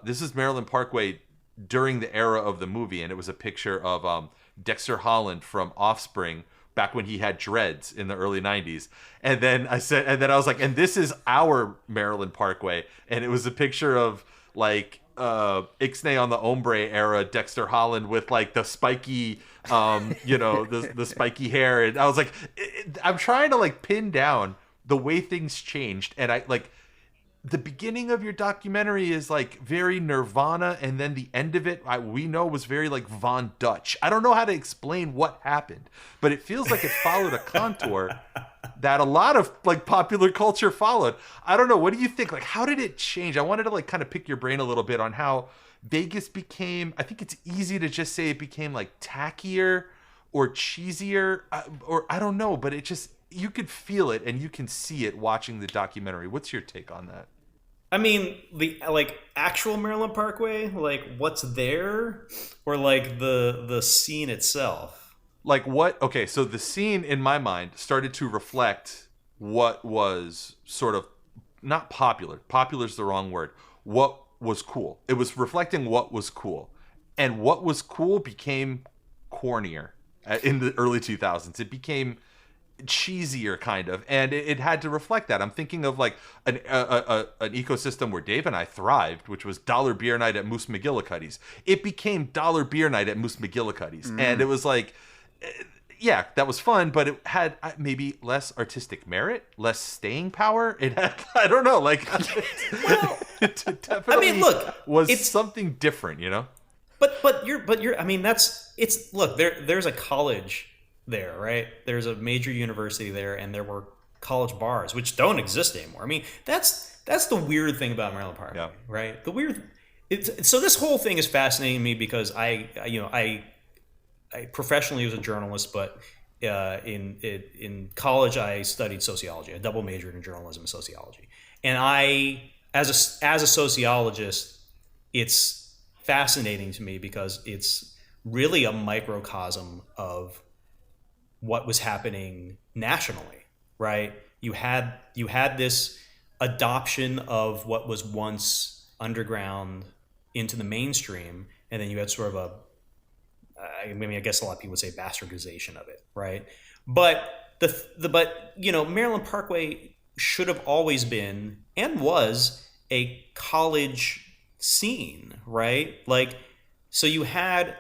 [SPEAKER 3] this is Maryland Parkway during the era of the movie, and it was a picture of Dexter Holland from Offspring back when he had dreads in the early 90s. And then I was like, and this is our Maryland Parkway. And it was a picture of like Ixnay on the Ombre era Dexter Holland with like the spiky, the spiky hair. And I was like, I'm trying to like pin down the way things changed. And the beginning of your documentary is like very Nirvana, and then the end of it we know was very like Von Dutch. I don't know how to explain what happened, but it feels like it followed a contour that a lot of like popular culture followed. I don't know. What do you think? Like, how did it change? I wanted to like kind of pick your brain a little bit on how Vegas became, I think it's easy to just say it became like tackier or cheesier, or I don't know, but it just, you could feel it and you can see it watching the documentary. What's your take on that?
[SPEAKER 4] I mean, the like actual Maryland Parkway, like what's there, or like the scene itself?
[SPEAKER 3] Like what? Okay, so the scene in my mind started to reflect what was sort of not popular. Popular is the wrong word. What was cool. It was reflecting what was cool. And what was cool became cornier in the early 2000s. It became cheesier kind of, and it had to reflect that. I'm thinking of like an ecosystem where Dave and I thrived, which was dollar beer night at Moose McGillicuddy's. It became dollar beer night at Moose McGillicuddy's, and it was like, yeah, that was fun, but it had maybe less artistic merit, less staying power. It had, I don't know, like, well, it definitely, I mean, look, was something different, you know.
[SPEAKER 4] But you're. I mean, it's. Look, there's a college there, right? There's a major university there, and there were college bars, which don't exist anymore. I mean, that's the weird thing about Maryland Park, yeah. Right? The weird. So this whole thing is fascinating to me because I professionally was a journalist, but in college I studied sociology. I double majored in journalism and sociology, and as a sociologist, it's fascinating to me because it's really a microcosm of what was happening nationally, right? You had this adoption of what was once underground into the mainstream, and then you had sort of I guess a lot of people would say bastardization of it, right? But Maryland Parkway should have always been and was a college scene, right? Like, so you had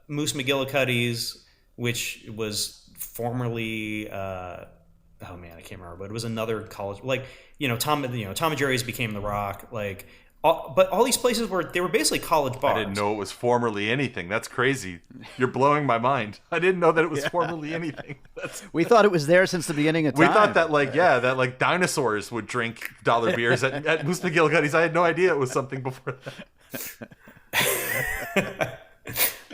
[SPEAKER 4] Moose McGillicuddy's, which was formerly oh man, I can't remember, but it was another college, like, Tom and Jerry's became The Rock, like, but all these places they were basically college bars.
[SPEAKER 3] I didn't know it was formerly anything. That's crazy. You're blowing my mind. I didn't know that it was formerly anything.
[SPEAKER 1] We thought it was there since the beginning of time.
[SPEAKER 3] We thought that that dinosaurs would drink dollar beers at Moose McGillicuddy's. I had no idea it was something before
[SPEAKER 4] that.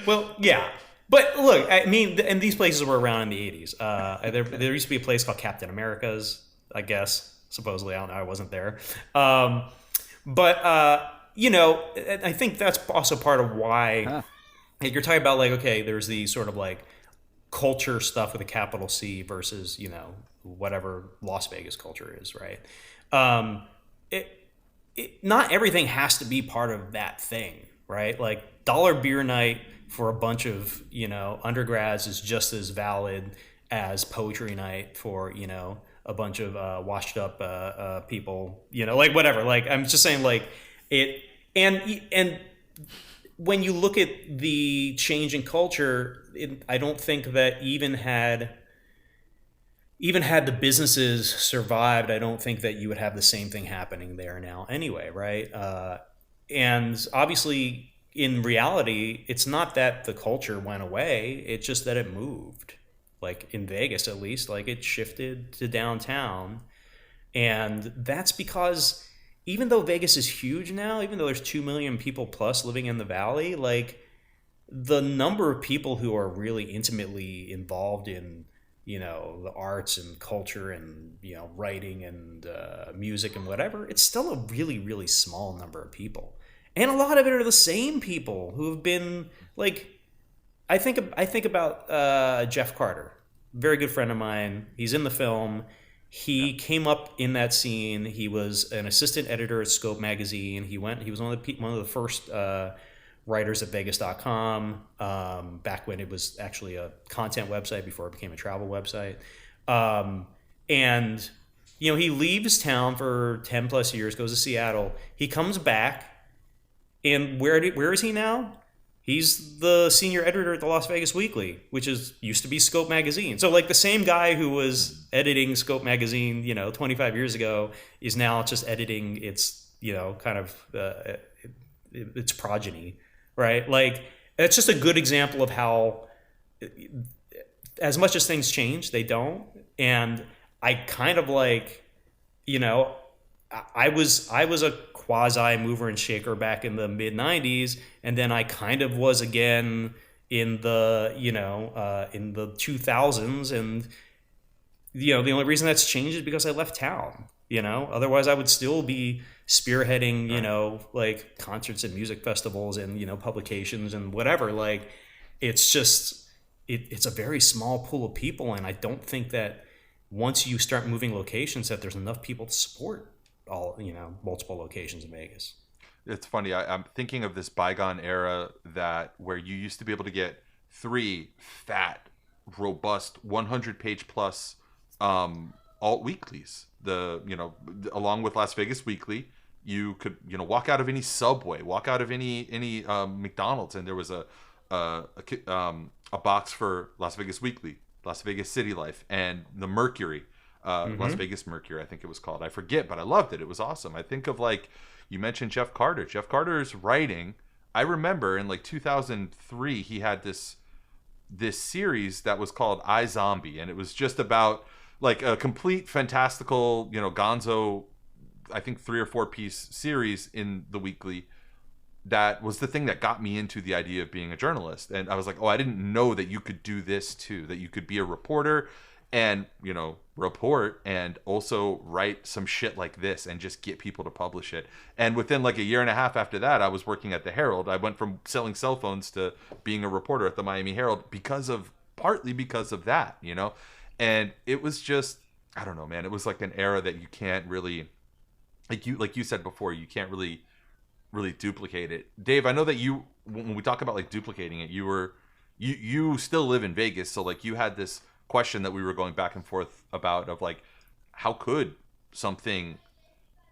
[SPEAKER 4] Well, yeah. But look, I mean, and these places were around in the 80s. There used to be a place called Captain America's, I guess, supposedly. I don't know. I wasn't there. But I think that's also part of why you're talking about, like, okay, there's the sort of like culture stuff with a capital C versus, whatever Las Vegas culture is, right? Not everything has to be part of that thing, right? Like dollar beer night for a bunch of, undergrads is just as valid as poetry night for, a bunch of washed up people, like whatever. Like, I'm just saying, like, it, and when you look at the change in culture, I don't think that even had the businesses survived, I don't think that you would have the same thing happening there now anyway, right? And obviously, in reality, it's not that the culture went away, it's just that it moved. Like in Vegas, at least, like it shifted to downtown. And that's because even though Vegas is huge now, even though there's 2 million people plus living in the valley, like the number of people who are really intimately involved in, the arts and culture and, writing and music and whatever, it's still a really, really small number of people. And a lot of it are the same people who have been, like, I think about Jeff Carter, very good friend of mine. He's in the film. He came up in that scene. He was an assistant editor at Scope magazine. He was one of the first writers at Vegas.com, back when it was actually a content website before it became a travel website. And he leaves town for 10 plus years, goes to Seattle. He comes back, and where is he now? He's the senior editor at the Las Vegas Weekly, which used to be Scope Magazine. So like the same guy who was editing Scope Magazine, 25 years ago, is now just editing its, kind of its progeny, right? Like it's just a good example of how, as much as things change, they don't. And I kind of like, I was a quasi mover and shaker back in the mid 90s, and then I kind of was again in the in the 2000s, and the only reason that's changed is because I left town. Otherwise I would still be spearheading like concerts and music festivals and publications and whatever. Like it's just it's a very small pool of people, and I don't think that once you start moving locations that there's enough people to support all multiple locations in Vegas.
[SPEAKER 3] It's funny. I'm thinking of this bygone era where you used to be able to get 3 fat, robust, 100-page plus alt weeklies. Along with Las Vegas Weekly, you could walk out of any Subway, walk out of any McDonald's, and there was a box for Las Vegas Weekly, Las Vegas City Life, and the Mercury. Las Vegas Mercury, I think it was called. I forget, but I loved it. It was awesome. I think of you mentioned Jeff Carter. Jeff Carter's writing. I remember in 2003 he had this series that was called iZombie, and it was just about a complete fantastical, gonzo, I think 3 or 4 piece series in the weekly. That was the thing that got me into the idea of being a journalist. And I was like, oh, I didn't know that you could do this too, that you could be a reporter and report and also write some shit like this and just get people to publish it. And within a year and a half after that, I was working at the Herald. I went from selling cell phones to being a reporter at the Miami Herald partly because of that, and it was just, I don't know, man, it was like an era that you can't really, like you said before, you can't really duplicate it. Dave, I know that when we talk about duplicating it, you still live in Vegas, so you had this question that we were going back and forth about of how could something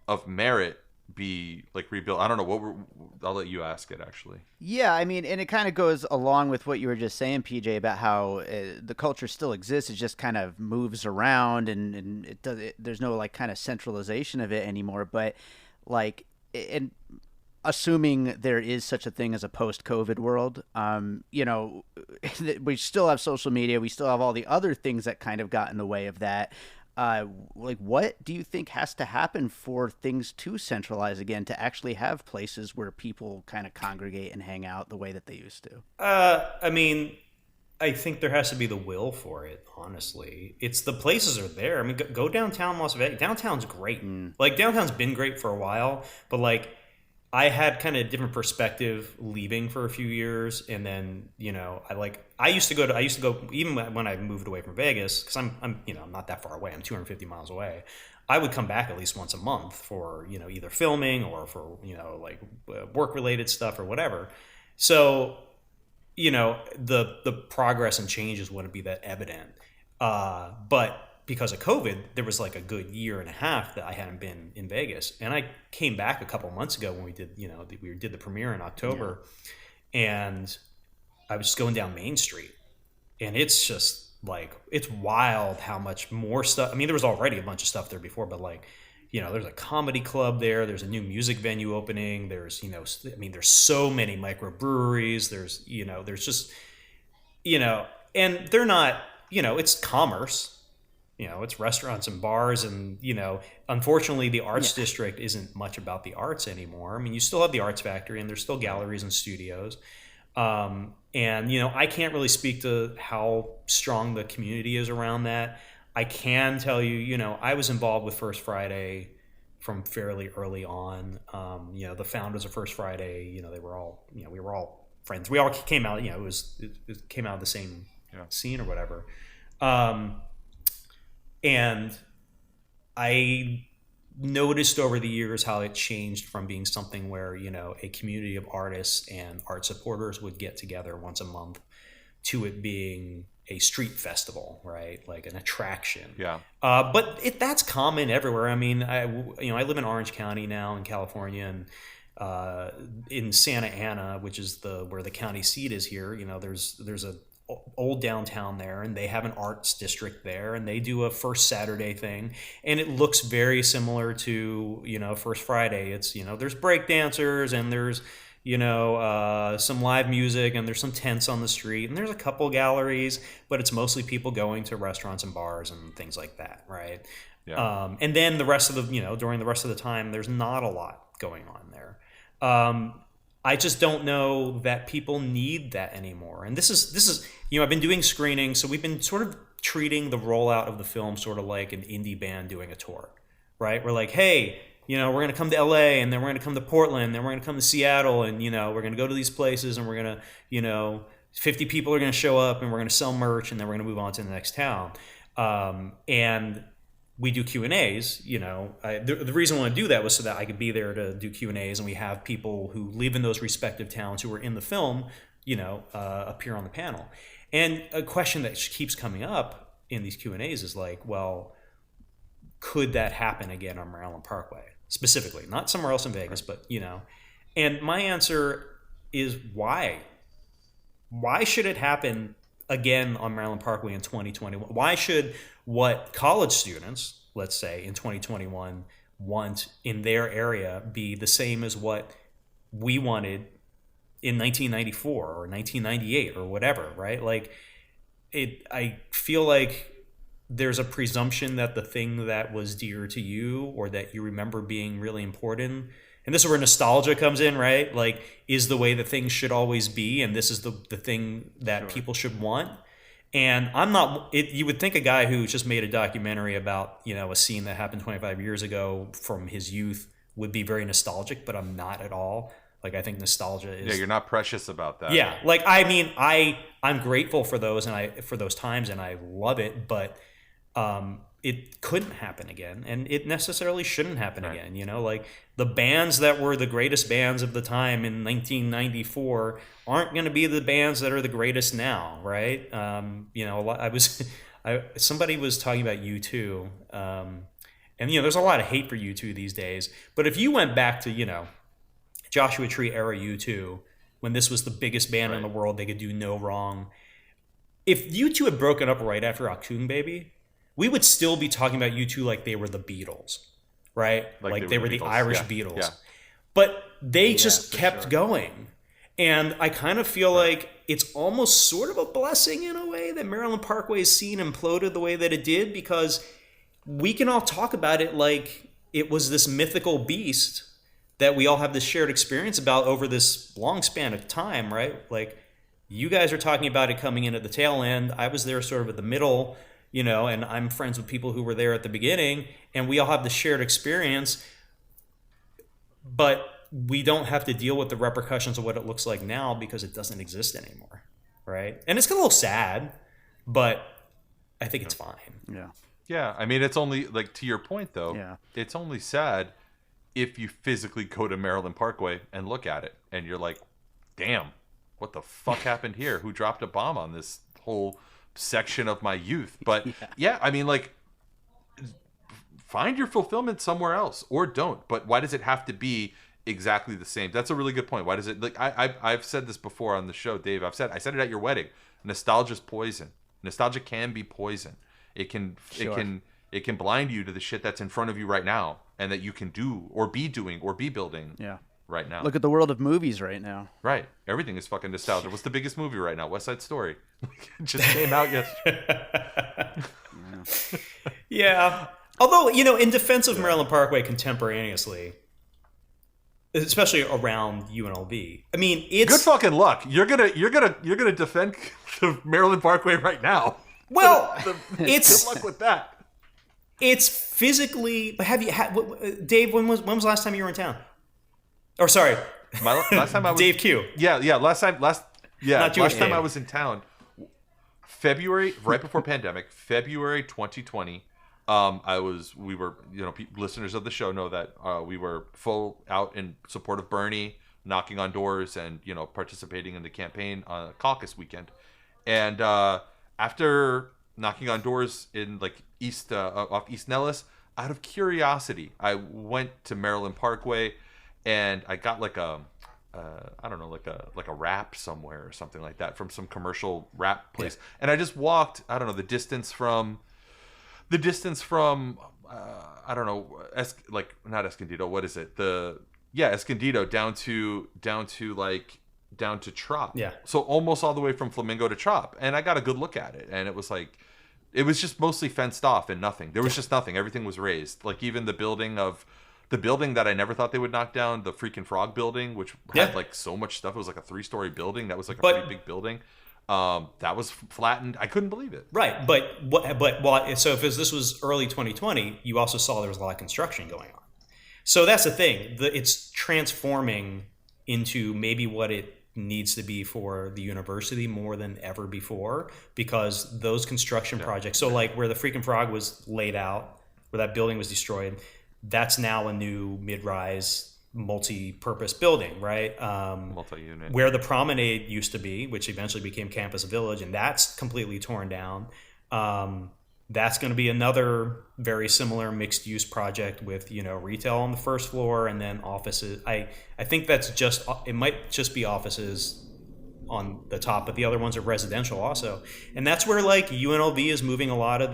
[SPEAKER 3] of merit be rebuilt? I don't know. I'll let you ask it actually.
[SPEAKER 1] Yeah, I mean, and it kind of goes along with what you were just saying, PJ, about how the culture still exists. It just kind of moves around, and there's no kind of centralization of it anymore. But and assuming there is such a thing as a post-COVID world, we still have social media. We still have all the other things that kind of got in the way of that. What do you think has to happen for things to centralize again, to actually have places where people kind of congregate and hang out the way that they used to?
[SPEAKER 4] I mean, I think there has to be the will for it, honestly. It's the places are there. I mean, go downtown Las Vegas. Downtown's great. Downtown's been great for a while, but I had kind of a different perspective leaving for a few years, and then I used to go even when I moved away from Vegas, because I'm not that far away. I'm 250 miles away. I would come back at least once a month for either filming or for work related stuff or whatever. So the progress and changes wouldn't be that evident, but because of COVID, there was a good year and a half that I hadn't been in Vegas, and I came back a couple of months ago when we did the premiere in October, and I was just going down Main Street, and it's just it's wild how much more stuff. I mean, there was already a bunch of stuff there before, but there's a comedy club there. There's a new music venue opening. There's there's so many microbreweries. There's just and they're not it's commerce. It's restaurants and bars, and unfortunately the arts district isn't much about the arts anymore. I mean, you still have the Arts Factory, and there's still galleries and studios, and I can't really speak to how strong the community is around that. I can tell you, I was involved with First Friday from fairly early on. The founders of First Friday, they were all, we were all friends. We all came out, it came out of the same scene or whatever. And I noticed over the years how it changed from being something where, a community of artists and art supporters would get together once a month to it being a street festival, right? Like an attraction.
[SPEAKER 3] Yeah.
[SPEAKER 4] But that's common everywhere. I mean, I live in Orange County now in California, and in Santa Ana, which is where the county seat is here, there's a old downtown there, and they have an arts district there, and they do a First Saturday thing, and it looks very similar to First Friday. It's there's break dancers, and there's some live music, and there's some tents on the street, and there's a couple galleries, but it's mostly people going to restaurants and bars and things like that, right?
[SPEAKER 3] Yeah.
[SPEAKER 4] And then the rest of the during the rest of the time, there's not a lot going on there. I just don't know that people need that anymore. And this is I've been doing screenings, so we've been sort of treating the rollout of the film sort of like an indie band doing a tour, right? We're like, hey, we're going to come to LA, and then we're going to come to Portland, then we're going to come to Seattle, and we're going to go to these places, and we're going to 50 people are going to show up, and we're going to sell merch, and then we're going to move on to the next town. And we do Q&As, the reason I want to do that was so that I could be there to do Q&As, and we have people who live in those respective towns who are in the film, appear on the panel. And a question that keeps coming up in these Q&As is like, well, could that happen again on Maryland Parkway? Specifically, not somewhere else in Vegas, but, and my answer is why? Why should it happen again on Maryland Parkway in 2021? Why should what college students, let's say in 2021, want in their area be the same as what we wanted in 1994 or 1998 or whatever, right? Like, I feel like there's a presumption that the thing that was dear to you or that you remember being really important, and this is where nostalgia comes in, right? Like, is the way that things should always be, and this is the thing that people should want. And I'm not, you would think a guy who just made a documentary about, a scene that happened 25 years ago from his youth would be very nostalgic, but I'm not at all. Like, I think nostalgia is...
[SPEAKER 3] Yeah, you're not precious about that.
[SPEAKER 4] Yeah, like, I mean, I'm grateful for those for those times, and I love it, but it couldn't happen again, and it necessarily shouldn't happen again. Like, the bands that were the greatest bands of the time in 1994 aren't going to be the bands that are the greatest now, right? Somebody was talking about U2, and there's a lot of hate for U2 these days. But if you went back to Joshua Tree era U2, when this was the biggest band in the world, they could do no wrong. If U2 had broken up right after Achtung Baby, we would still be talking about U2 like they were the Beatles, right? Like they were the Irish Beatles. Yeah. But they just kept going. And I kind of feel like it's almost sort of a blessing in a way that Maryland Parkway's scene imploded the way that it did, because we can all talk about it like it was this mythical beast that we all have this shared experience about over this long span of time, right? Like, you guys are talking about it coming in at the tail end. I was there sort of at the middle, and I'm friends with people who were there at the beginning, and we all have the shared experience, but we don't have to deal with the repercussions of what it looks like now because it doesn't exist anymore, right? And it's a little sad, but I think it's fine.
[SPEAKER 1] Yeah.
[SPEAKER 3] Yeah, I mean, it's only, like, to your point, though, it's only sad if you physically go to Maryland Parkway and look at it, and you're like, damn, what the fuck happened here? Who dropped a bomb on this whole section of my youth? But yeah, I mean, like, find your fulfillment somewhere else, or don't. But why does it have to be exactly the same? That's a really good point. Why does it, like, I've said this before on the show, Dave. I said it at your wedding. Nostalgia's poison. Nostalgia can be poison. It can blind you to the shit that's in front of you right now, and that you can do or be doing or be building right now.
[SPEAKER 1] Look at the world of movies right now.
[SPEAKER 3] Right. Everything is fucking nostalgia. What's the biggest movie right now? West Side Story. It just came out yesterday.
[SPEAKER 4] Yeah. Although, in defense of Maryland Parkway contemporaneously, especially around UNLV, I mean, it's
[SPEAKER 3] good fucking luck. You're gonna defend the Maryland Parkway right now.
[SPEAKER 4] Well,
[SPEAKER 3] it's good luck with that.
[SPEAKER 4] It's physically. Have you had, Dave? When was the last time you were in town? Or sorry,
[SPEAKER 3] last time I was
[SPEAKER 4] Dave Q.
[SPEAKER 3] Yeah. Last time I was in town, February, right before pandemic, February 2020. We were, listeners of the show know that we were full out in support of Bernie, knocking on doors and, participating in the campaign on a caucus weekend. And after knocking on doors in like off East Nellis, out of curiosity, I went to Maryland Parkway, and I got like a I don't know, like a wrap somewhere or something like that from some commercial wrap place, and I just walked, I don't know, the distance from I don't know, like not Escondido, what is it? Escondido down to Trop.
[SPEAKER 4] Yeah.
[SPEAKER 3] So almost all the way from Flamingo to Trop, and I got a good look at it, and it was like, it was just mostly fenced off and nothing. There was just nothing. Everything was raised. Like even the building that I never thought they would knock down, the freaking Frog building, which had like so much stuff. It was like a 3-story building. That was like a pretty big building. That was flattened. I couldn't believe it.
[SPEAKER 4] Right, so if this was early 2020, you also saw there was a lot of construction going on. So that's the thing. It's transforming into maybe what it needs to be for the university more than ever before, because those construction projects. So like where the freaking Frog was laid out, where that building was destroyed, that's now a new mid-rise multi-purpose building, right?
[SPEAKER 3] Multi-unit.
[SPEAKER 4] Where the promenade used to be, which eventually became Campus Village, and that's completely torn down. That's going to be another very similar mixed-use project with, retail on the first floor and then offices. I think it might just be offices on the top, but the other ones are residential also. And that's where like UNLV is moving a lot of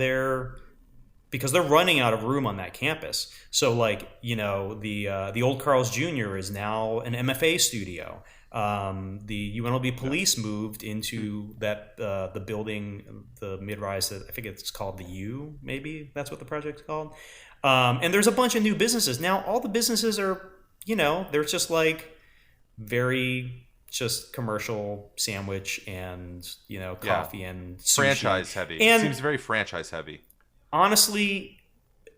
[SPEAKER 4] because they're running out of room on that campus. So like, the old Carl's Jr. is now an MFA studio. The UNLV police moved into the building, the mid-rise, I think it's called the U, maybe that's what the project's called. And there's a bunch of new businesses. Now all the businesses are, they're just like very just commercial sandwich and, coffee and sushi.
[SPEAKER 3] Franchise heavy.
[SPEAKER 4] And
[SPEAKER 3] it seems very franchise heavy.
[SPEAKER 4] Honestly,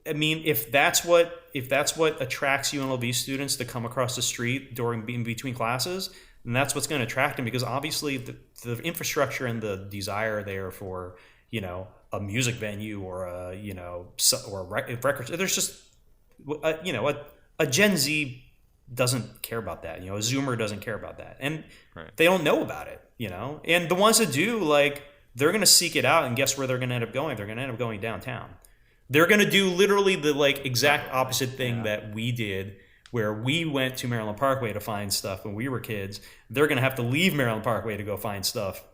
[SPEAKER 4] I mean, if that's what attracts UNLV students to come across the street in between classes, then that's what's going to attract them, because obviously the infrastructure and the desire there for a music venue or or records, there's just a Gen Z doesn't care about that. A Zoomer doesn't care about that, and they don't know about it. And the ones that do, like, they're going to seek it out, and guess where they're going to end up going? They're going to end up going downtown. They're going to do literally the like exact opposite thing that we did, where we went to Maryland Parkway to find stuff when we were kids. They're going to have to leave Maryland Parkway to go find stuff,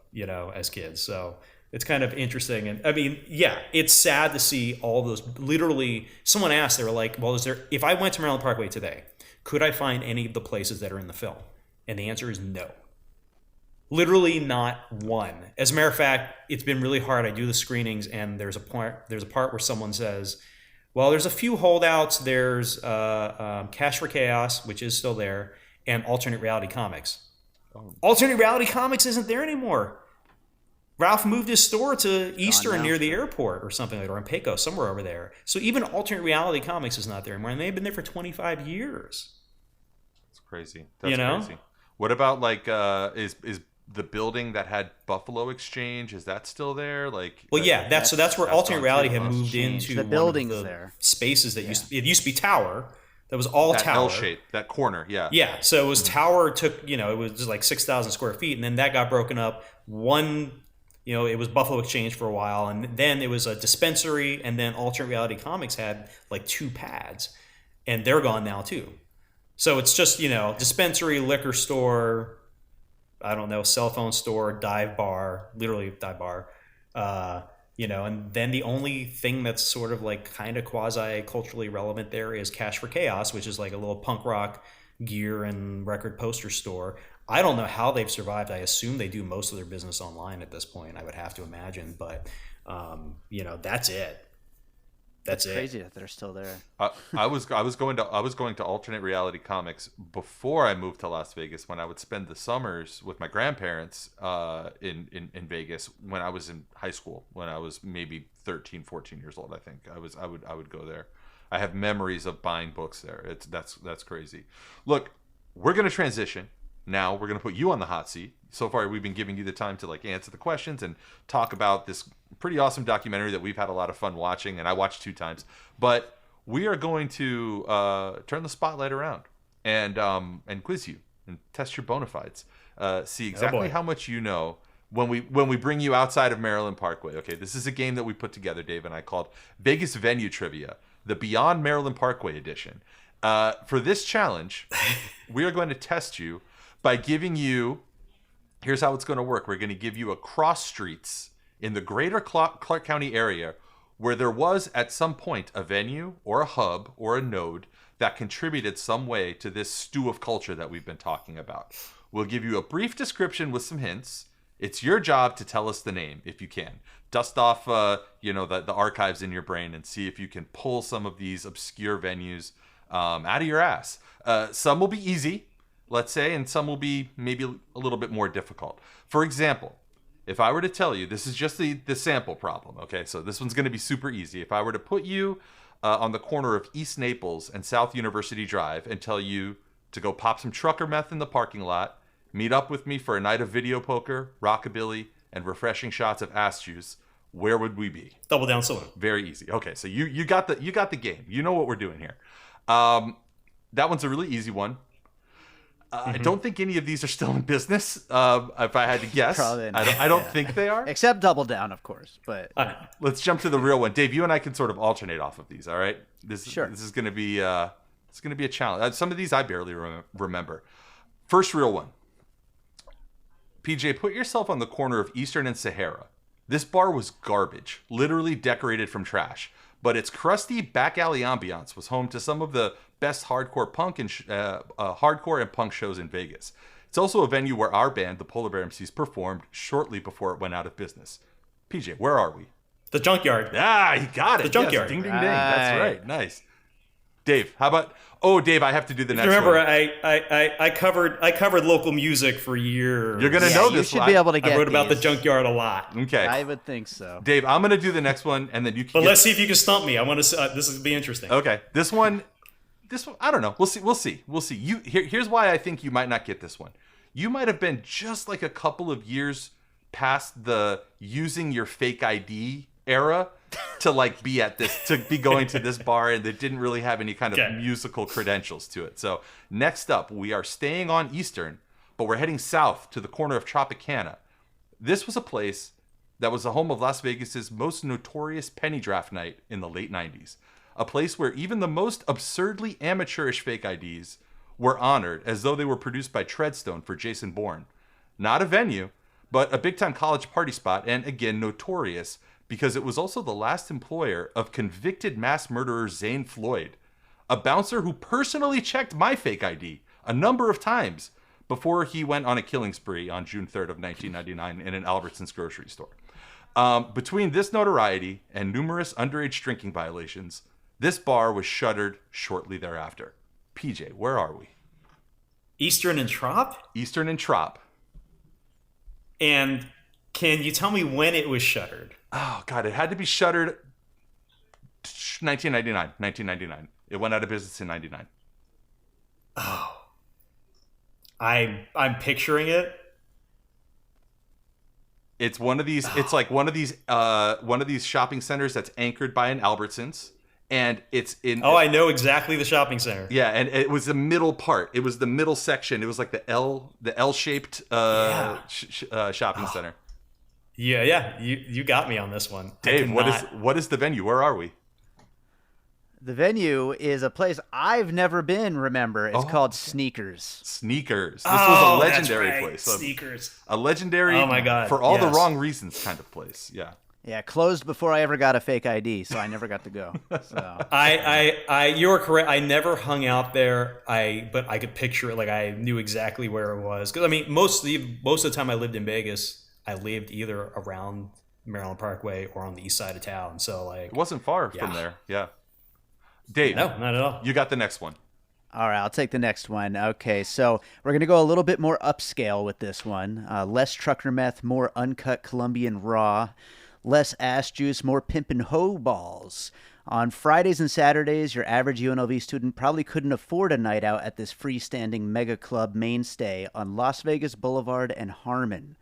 [SPEAKER 4] as kids. So it's kind of interesting. And I mean, yeah, it's sad to see all those. Literally, someone asked, they were like, well, if I went to Maryland Parkway today, could I find any of the places that are in the film? And the answer is no. Literally not one. As a matter of fact, it's been really hard. I do the screenings, and there's a part where someone says, well, there's a few holdouts. There's Cash for Chaos, which is still there, and Alternate Reality Comics. Alternate Reality Comics isn't there anymore. Ralph moved his store to Eastern near the airport or something like that, or in Pecos, somewhere over there. So even Alternate Reality Comics is not there anymore, and they've been there for 25 years.
[SPEAKER 3] That's crazy. Crazy. What about like is the building that had Buffalo Exchange, is that still there? Like,
[SPEAKER 4] well, yeah, that's where Alternate Reality had moved into
[SPEAKER 1] the buildings there.
[SPEAKER 4] Spaces that it used to be Tower. That was all
[SPEAKER 3] that
[SPEAKER 4] Tower.
[SPEAKER 3] L shape, that corner, yeah.
[SPEAKER 4] Yeah, so it was Tower took, it was just like 6,000 square feet, and then that got broken up. It was Buffalo Exchange for a while, and then it was a dispensary, and then Alternate Reality Comics had like 2 pads, and they're gone now too. So it's just, dispensary, liquor store, I don't know, cell phone store, dive bar, literally dive bar, and then the only thing that's sort of like kind of quasi culturally relevant there is Cash for Chaos, which is like a little punk rock gear and record poster store. I don't know how they've survived. I assume they do most of their business online at this point, I would have to imagine, but that's it. That's
[SPEAKER 1] crazy that they're still there.
[SPEAKER 3] I was going to Alternate Reality Comics before I moved to Las Vegas, when I would spend the summers with my grandparents in Vegas when I was in high school, when I was maybe 13, 14 years old. I think I would go there. I have memories of buying books there. That's crazy. Look, we're going to transition. Now we're going to put you on the hot seat. So far, we've been giving you the time to like answer the questions and talk about this pretty awesome documentary that we've had a lot of fun watching, and I watched 2 times. But we are going to turn the spotlight around and quiz you and test your bona fides. See exactly how much you know when we bring you outside of Maryland Parkway. Okay, this is a game that we put together, Dave and I, called Vegas Venue Trivia, the Beyond Maryland Parkway edition. For this challenge, we are going to test you by giving you. Here's how it's going to work. We're going to give you a cross streets in the greater Clark County area where there was at some point a venue or a hub or a node that contributed some way to this stew of culture that we've been talking about. We'll give you a brief description with some hints. It's your job to tell us the name if you can. Dust off, the archives in your brain and see if you can pull some of these obscure venues out of your ass. Some will be easy, let's say, and some will be maybe a little bit more difficult. For example, if I were to tell you, this is just the sample problem, okay? So this one's going to be super easy. If I were to put you on the corner of East Naples and South University Drive and tell you to go pop some trucker meth in the parking lot, meet up with me for a night of video poker, rockabilly, and refreshing shots of ass juice, where would we be?
[SPEAKER 4] Double Down Saloon.
[SPEAKER 3] Very easy. Okay, so you got the game. You know what we're doing here. That one's a really easy one. I don't think any of these are still in business. If I had to guess,
[SPEAKER 1] Probably not.
[SPEAKER 3] I don't think they are.
[SPEAKER 1] Except Double Down, of course. But
[SPEAKER 3] Let's jump to the real one. Dave, you and I can sort of alternate off of these. All right.
[SPEAKER 1] Sure.
[SPEAKER 3] This is going to be a challenge. Some of these I barely remember. First real one. PJ, put yourself on the corner of Eastern and Sahara. This bar was garbage, literally decorated from trash. But its crusty back alley ambiance was home to some of the best hardcore and punk shows in Vegas. It's also a venue where our band, the Polar Bear MCs, performed shortly before it went out of business. PJ, where are we?
[SPEAKER 4] The Junkyard.
[SPEAKER 3] Ah, you got it.
[SPEAKER 4] The Junkyard.
[SPEAKER 3] Yes, ding, ding, ding. That's right. Nice. Dave, how about... Oh, Dave, I have to do the next
[SPEAKER 4] Remember,
[SPEAKER 3] one.
[SPEAKER 4] I covered local music for years.
[SPEAKER 3] You're going to know
[SPEAKER 1] you
[SPEAKER 3] this
[SPEAKER 1] should
[SPEAKER 3] one.
[SPEAKER 1] be able to get
[SPEAKER 4] I wrote about the
[SPEAKER 1] these.
[SPEAKER 4] Junkyard a lot.
[SPEAKER 3] Okay.
[SPEAKER 1] I would think so.
[SPEAKER 3] Dave, I'm going to do the next one, and then you can
[SPEAKER 4] But let's see if you can stump me. I want to. This will be interesting.
[SPEAKER 3] Okay. This one, I don't know. We'll see. Here's why I think you might not get this one. You might have been just like a couple of years past the using your fake ID era to like be at this, to be going to this bar, and that didn't really have any kind of musical credentials to it. So next up, we are staying on Eastern, but we're heading south to the corner of Tropicana. This was a place that was the home of Las Vegas's most notorious penny draft night in the late 90s. A place where even the most absurdly amateurish fake IDs were honored as though they were produced by Treadstone for Jason Bourne. Not a venue, but a big-time college party spot, and again, notorious because it was also the last employer of convicted mass murderer Zane Floyd, a bouncer who personally checked my fake ID a number of times before he went on a killing spree on June 3rd of 1999 in an Albertsons grocery store. Between this notoriety and numerous underage drinking violations, this bar was shuttered shortly thereafter. PJ, where are we?
[SPEAKER 4] Eastern and Trop?
[SPEAKER 3] Eastern and Trop.
[SPEAKER 4] And can you tell me when it was shuttered?
[SPEAKER 3] Oh, God, it had to be shuttered 1999. It went out of business in 99.
[SPEAKER 4] Oh. I'm picturing it.
[SPEAKER 3] It's one of these. It's like one of these shopping centers that's anchored by an Albertsons, and it's in.
[SPEAKER 4] Oh, I know exactly the shopping center.
[SPEAKER 3] Yeah, and it was the middle part. It was the middle section. It was like the L-shaped shopping center.
[SPEAKER 4] Yeah. You got me on this one.
[SPEAKER 3] Dave, what is the venue? Where are we?
[SPEAKER 1] The venue is a place I've never been, remember. It's called Sneakers.
[SPEAKER 3] Sneakers. This was a legendary
[SPEAKER 4] that's right.
[SPEAKER 3] place.
[SPEAKER 4] Sneakers.
[SPEAKER 3] A legendary,
[SPEAKER 4] oh my God,
[SPEAKER 3] for all the
[SPEAKER 4] yes.
[SPEAKER 3] wrong reasons kind of place. Yeah.
[SPEAKER 1] Yeah, closed before I ever got a fake ID, so I never got to go. So.
[SPEAKER 4] You were correct. I never hung out there. But I could picture it. Like I knew exactly where it was. Because I mean, most of the time I lived in Vegas, I lived either around Maryland Parkway or on the east side of town. So like,
[SPEAKER 3] It wasn't far from there. Yeah. Dave,
[SPEAKER 4] no, not at all.
[SPEAKER 3] You got the next one.
[SPEAKER 1] All right, I'll take the next one. Okay, so we're going to go a little bit more upscale with this one. Less trucker meth, more uncut Colombian raw. Less ass juice, more pimpin' hoe balls. On Fridays and Saturdays, your average UNLV student probably couldn't afford a night out at this freestanding mega club mainstay on Las Vegas Boulevard and Harmon.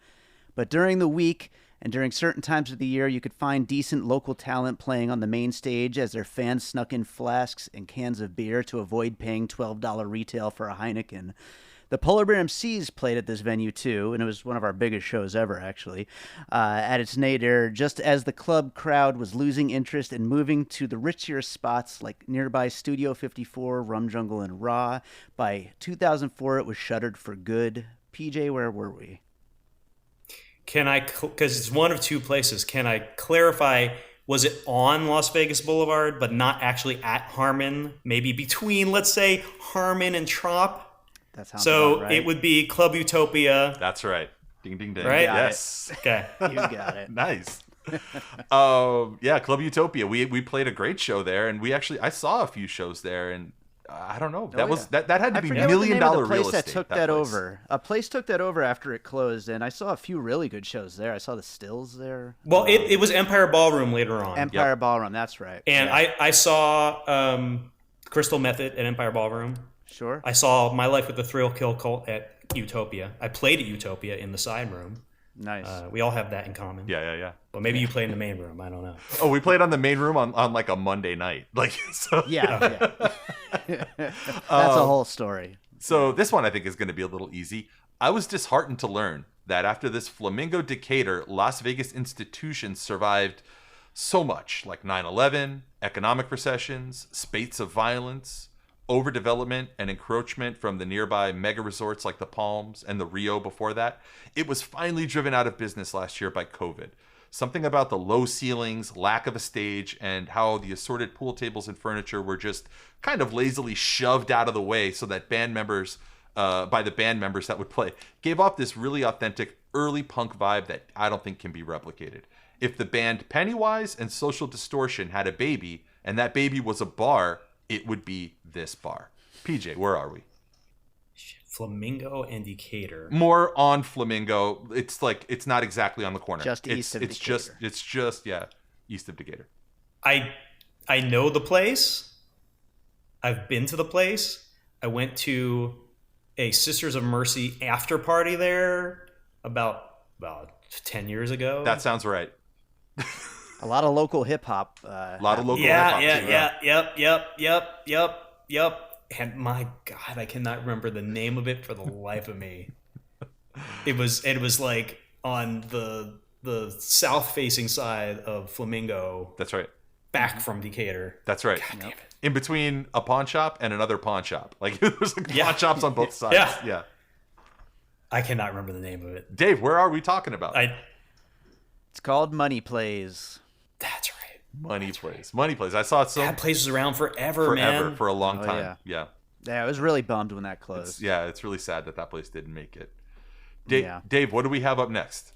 [SPEAKER 1] But during the week and during certain times of the year, you could find decent local talent playing on the main stage as their fans snuck in flasks and cans of beer to avoid paying $12 retail for a Heineken. The Polar Bear MCs played at this venue too, and it was one of our biggest shows ever, actually. At its nadir, just as the club crowd was losing interest and moving to the richier spots like nearby Studio 54, Rum Jungle, and Raw, by 2004 it was shuttered for good. PJ, where were we?
[SPEAKER 4] Can I, because it's one of two places, can I clarify, was it on Las Vegas Boulevard, but not actually at Harmon? Maybe between, let's say, Harmon and Trop?
[SPEAKER 1] That sounds
[SPEAKER 4] So
[SPEAKER 1] about right.
[SPEAKER 4] it would be Club Utopia.
[SPEAKER 3] That's right. Ding, ding, ding.
[SPEAKER 4] Right?
[SPEAKER 3] Yes.
[SPEAKER 4] Okay.
[SPEAKER 1] You got it.
[SPEAKER 3] Nice. Yeah, Club Utopia. We played a great show there, and I saw a few shows there, and I don't know. That had to be
[SPEAKER 1] forget
[SPEAKER 3] $1
[SPEAKER 1] what the
[SPEAKER 3] million
[SPEAKER 1] name of the
[SPEAKER 3] real
[SPEAKER 1] place
[SPEAKER 3] estate.
[SPEAKER 1] that took that
[SPEAKER 3] place.
[SPEAKER 1] over. A place took that over after it closed, and I saw a few really good shows there. I saw the Stills there.
[SPEAKER 4] Well, it was Empire Ballroom later on.
[SPEAKER 1] Empire Ballroom, that's right.
[SPEAKER 4] And
[SPEAKER 1] yeah.
[SPEAKER 4] I saw Crystal Method at Empire Ballroom.
[SPEAKER 1] Sure.
[SPEAKER 4] I saw My Life with the Thrill Kill Cult at Utopia. I played at Utopia in the side room.
[SPEAKER 1] Nice.
[SPEAKER 4] We all have that in common.
[SPEAKER 3] Yeah.
[SPEAKER 4] But maybe you played in the main room. I don't know.
[SPEAKER 3] Oh, we played on the main room on like a Monday night. Like so.
[SPEAKER 1] Yeah. That's a whole story.
[SPEAKER 3] So this one I think is going to be a little easy. I was disheartened to learn that after this Flamingo Decatur, Las Vegas institutions survived so much, like 9/11, economic recessions, spates of violence, overdevelopment and encroachment from the nearby mega resorts like the Palms and the Rio before that. It was finally driven out of business last year by COVID. Something about the low ceilings, lack of a stage, and how the assorted pool tables and furniture were just kind of lazily shoved out of the way so that by the band members that would play, gave off this really authentic early punk vibe that I don't think can be replicated. If the band Pennywise and Social Distortion had a baby, and that baby was a bar, it would be this bar. PJ, where are we?
[SPEAKER 4] Flamingo and Decatur.
[SPEAKER 3] More on Flamingo. It's not exactly on the corner.
[SPEAKER 1] Just east of Decatur.
[SPEAKER 3] It's just east of Decatur.
[SPEAKER 4] I know the place. I've been to the place. I went to a Sisters of Mercy after party there about 10 years ago.
[SPEAKER 3] That sounds right.
[SPEAKER 1] A lot of local hip hop.
[SPEAKER 3] A lot of local
[SPEAKER 4] Yeah,
[SPEAKER 3] hip-hop too,
[SPEAKER 4] yep. And my God, I cannot remember the name of it for the life of me. It was like on the south facing side of Flamingo.
[SPEAKER 3] That's right.
[SPEAKER 4] Back from Decatur.
[SPEAKER 3] That's right.
[SPEAKER 4] God damn it.
[SPEAKER 3] In between a pawn shop and another pawn shop. Like there's like pawn shops on both sides. Yeah.
[SPEAKER 4] I cannot remember the name of it.
[SPEAKER 3] Dave, where are we talking about?
[SPEAKER 1] It's called Money Plays.
[SPEAKER 4] That's right.
[SPEAKER 3] Money Plays. I saw it
[SPEAKER 4] That place was around forever, man.
[SPEAKER 3] for a long
[SPEAKER 1] Oh,
[SPEAKER 3] time. Yeah.
[SPEAKER 1] Yeah, I was really bummed when that closed.
[SPEAKER 3] It's really sad that place didn't make it.
[SPEAKER 1] Yeah.
[SPEAKER 3] Dave, what do we have up next?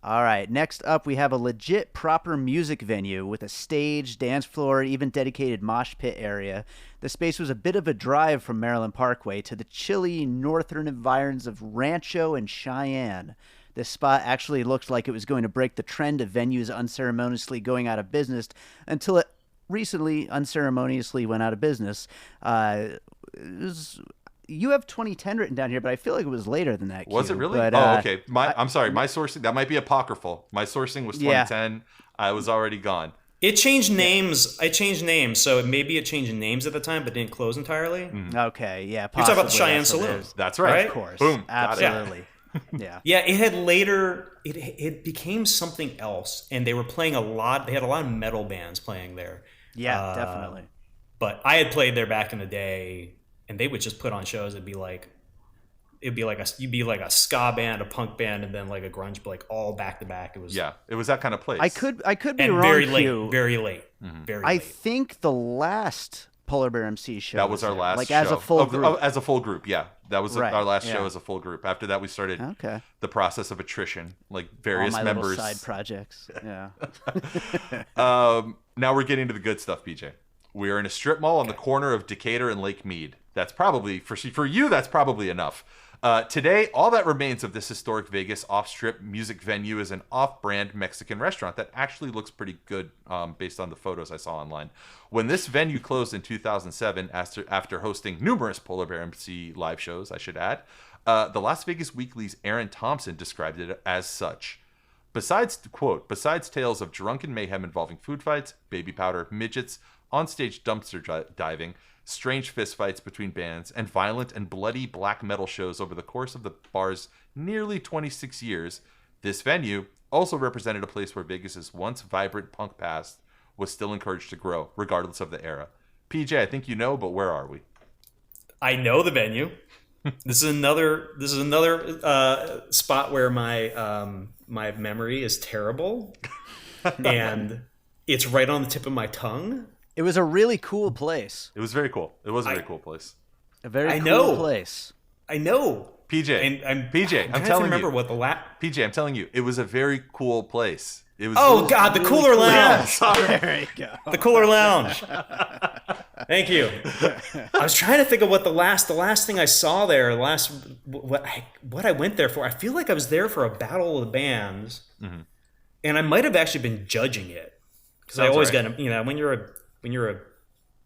[SPEAKER 1] All right, next up we have a legit proper music venue with a stage, dance floor, even dedicated mosh pit area. The space was a bit of a drive from Maryland Parkway to the chilly northern environs of Rancho and Cheyenne. This spot actually looked like it was going to break the trend of venues unceremoniously going out of business until it recently unceremoniously went out of business. You have 2010 written down here, but I feel like it was later than that.
[SPEAKER 3] Was
[SPEAKER 1] Q.
[SPEAKER 3] it really?
[SPEAKER 1] But,
[SPEAKER 3] Okay. I'm sorry. My sourcing, that might be apocryphal. My sourcing was 2010. I was already gone.
[SPEAKER 4] It changed names. I changed names, so maybe it changed names at the time, but didn't close entirely.
[SPEAKER 1] Okay, yeah.
[SPEAKER 4] You're talking about the
[SPEAKER 1] possibly
[SPEAKER 4] Cheyenne
[SPEAKER 1] that's what it
[SPEAKER 4] Saloon.
[SPEAKER 1] is.
[SPEAKER 3] That's right.
[SPEAKER 4] Right?
[SPEAKER 1] Of course.
[SPEAKER 3] Boom. Got it.
[SPEAKER 1] Absolutely. Yeah.
[SPEAKER 4] Yeah, it had later. It became something else, and they were playing a lot. They had a lot of metal bands playing there.
[SPEAKER 1] Yeah, definitely.
[SPEAKER 4] But I had played there back in the day, and they would just put on shows. You'd be like a ska band, a punk band, and then like a grunge, like all back to back. It was
[SPEAKER 3] It was that kind of place.
[SPEAKER 1] I could be
[SPEAKER 4] and
[SPEAKER 1] wrong.
[SPEAKER 4] very late,
[SPEAKER 1] Q.
[SPEAKER 4] very late, very
[SPEAKER 1] I
[SPEAKER 4] late.
[SPEAKER 1] think the last Polar Bear MC show.
[SPEAKER 3] That was our
[SPEAKER 1] there,
[SPEAKER 3] last
[SPEAKER 1] like
[SPEAKER 3] show.
[SPEAKER 1] as a full group.
[SPEAKER 3] As a full group, yeah. That was
[SPEAKER 1] Right,
[SPEAKER 3] our last
[SPEAKER 1] yeah.
[SPEAKER 3] show as a full group. After that, we started
[SPEAKER 1] Okay.
[SPEAKER 3] the process of attrition, like
[SPEAKER 1] All
[SPEAKER 3] various
[SPEAKER 1] my
[SPEAKER 3] members.
[SPEAKER 1] little side projects. Yeah.
[SPEAKER 3] Now we're getting to the good stuff, PJ. We are in a strip mall on the corner of Decatur and Lake Mead. That's probably, for you, that's probably enough. Today, all that remains of this historic Vegas off-strip music venue is an off-brand Mexican restaurant that actually looks pretty good based on the photos I saw online. When this venue closed in 2007, after hosting numerous Polar Bear MC live shows, I should add, the Las Vegas Weekly's Aaron Thompson described it as such. Besides tales of drunken mayhem involving food fights, baby powder, midgets, onstage dumpster diving, strange fistfights between bands, and violent and bloody black metal shows over the course of the bar's nearly 26 years, this venue also represented a place where Vegas's once vibrant punk past was still encouraged to grow, regardless of the era. PJ, I think you know, but where are we?
[SPEAKER 4] I know the venue. This is another spot where my memory is terrible, and it's right on the tip of my tongue.
[SPEAKER 1] It was a really cool place.
[SPEAKER 3] It was very cool. It was a very cool place.
[SPEAKER 1] A very cool place.
[SPEAKER 4] I know.
[SPEAKER 3] PJ, I'm telling you.
[SPEAKER 4] Remember what the
[SPEAKER 3] PJ, I'm telling you, it was a very cool place. It was.
[SPEAKER 4] Oh God, the Cooler Lounge.
[SPEAKER 1] There you go.
[SPEAKER 4] The Cooler Lounge. Thank you. I was trying to think of what the last thing I saw there, what I went there for. I feel like I was there for a battle of the bands, and I might have actually been judging it because I always get, when you're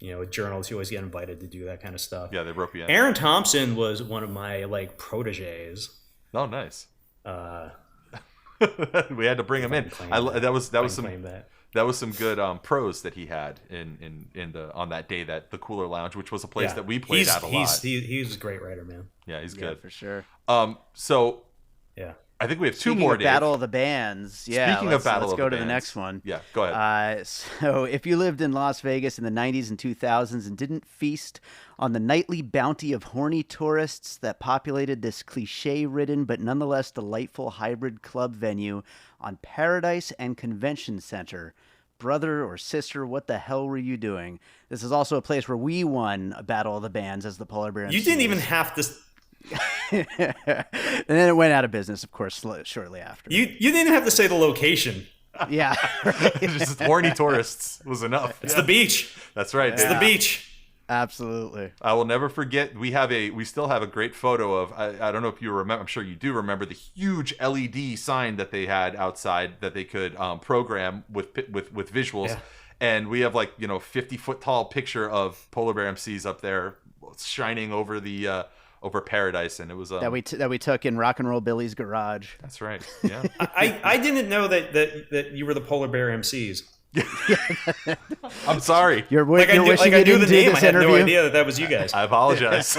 [SPEAKER 4] a journalist, you always get invited to do that kind of stuff.
[SPEAKER 3] Yeah, they rope you in.
[SPEAKER 4] Aaron Thompson was one of my proteges.
[SPEAKER 3] Oh, nice. We had to bring him in. That was some good prose that he had on that day, that the Cooler Lounge, which was a place that we played at a lot.
[SPEAKER 4] He's a great writer, man.
[SPEAKER 3] Yeah, he's good
[SPEAKER 1] for sure.
[SPEAKER 3] So
[SPEAKER 1] yeah,
[SPEAKER 3] I think we have
[SPEAKER 1] Speaking
[SPEAKER 3] two more.
[SPEAKER 1] Of Battle of the Bands. Yeah.
[SPEAKER 3] Speaking of Battle
[SPEAKER 1] let's
[SPEAKER 3] of
[SPEAKER 1] go
[SPEAKER 3] the
[SPEAKER 1] to
[SPEAKER 3] Bands.
[SPEAKER 1] the next one.
[SPEAKER 3] Yeah, go ahead.
[SPEAKER 1] So if you lived in Las Vegas in the 90s and 2000s and didn't feast on the nightly bounty of horny tourists that populated this cliche-ridden but nonetheless delightful hybrid club venue on Paradise and Convention Center, brother or sister, what the hell were you doing? This is also a place where we won a Battle of the Bands as the Polar Bear MCs.
[SPEAKER 4] You didn't even have to.
[SPEAKER 1] And then it went out of business, of course, shortly after.
[SPEAKER 4] You didn't have to say the location.
[SPEAKER 1] Yeah.
[SPEAKER 3] Just horny tourists was enough.
[SPEAKER 4] It's the beach.
[SPEAKER 3] That's right.
[SPEAKER 4] It's the beach.
[SPEAKER 1] Absolutely.
[SPEAKER 3] I will never forget. We still have a great photo of. I don't know if you remember. I'm sure you do remember the huge LED sign that they had outside that they could program with visuals, and we have 50-foot tall picture of Polar Bear MCs up there shining over the over Paradise, and it was
[SPEAKER 1] that we took in Rock and Roll Billy's garage.
[SPEAKER 3] That's right. Yeah.
[SPEAKER 4] I didn't know that you were the Polar Bear MCs.
[SPEAKER 3] I'm sorry.
[SPEAKER 1] You're wishing you didn't do this
[SPEAKER 4] I had
[SPEAKER 1] interview?
[SPEAKER 4] no idea that was you guys.
[SPEAKER 3] I apologize.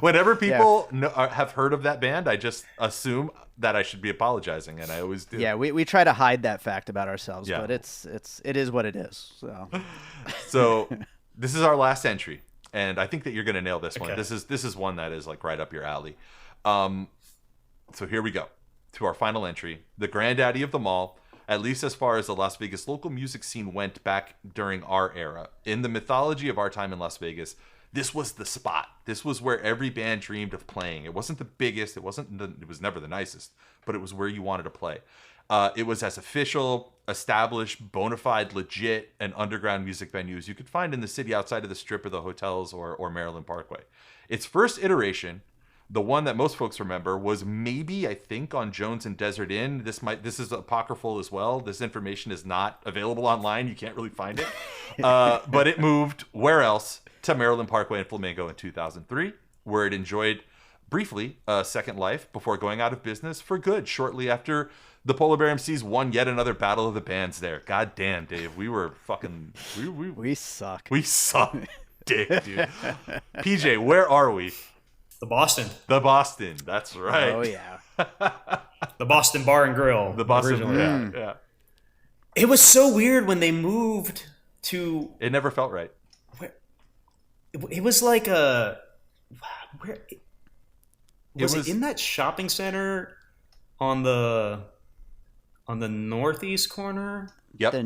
[SPEAKER 3] Whenever people have heard of that band, I just assume that I should be apologizing, and I always do.
[SPEAKER 1] Yeah, we try to hide that fact about ourselves,
[SPEAKER 3] Yeah.
[SPEAKER 1] but it is what it is.
[SPEAKER 3] So this is our last entry, and I think that you're going to nail this one.
[SPEAKER 4] Okay.
[SPEAKER 3] This is one that is right up your alley. So here we go to our final entry, the granddaddy of them all. At least as far as the Las Vegas local music scene went back during our era. In the mythology of our time in Las Vegas, this was the spot. This was where every band dreamed of playing. It wasn't the biggest. It was never the nicest, but it was where you wanted to play. It was as official, established, bona fide, legit, and underground music venues you could find in the city outside of the Strip or the hotels or Maryland Parkway. Its first iteration, the one that most folks remember, was maybe, I think, on Jones and Desert Inn. This is apocryphal as well. This information is not available online. You can't really find it. But it moved where else? To Maryland Parkway and Flamingo in 2003, where it enjoyed briefly a second life before going out of business for good shortly after the Polar Bear MCs won yet another Battle of the Bands there. God damn, Dave. We were fucking...
[SPEAKER 1] We suck.
[SPEAKER 3] We suck dick, dude. PJ, where are we?
[SPEAKER 4] The Boston.
[SPEAKER 3] The Boston. That's right.
[SPEAKER 1] Oh, yeah.
[SPEAKER 4] The Boston Bar and Grill.
[SPEAKER 3] The Boston.
[SPEAKER 4] Originally.
[SPEAKER 3] Yeah.
[SPEAKER 4] It was so weird when they moved to...
[SPEAKER 3] It never felt right.
[SPEAKER 4] It was like a... Where... Was
[SPEAKER 3] was
[SPEAKER 4] it in that shopping center on the northeast corner?
[SPEAKER 3] Yep.
[SPEAKER 1] The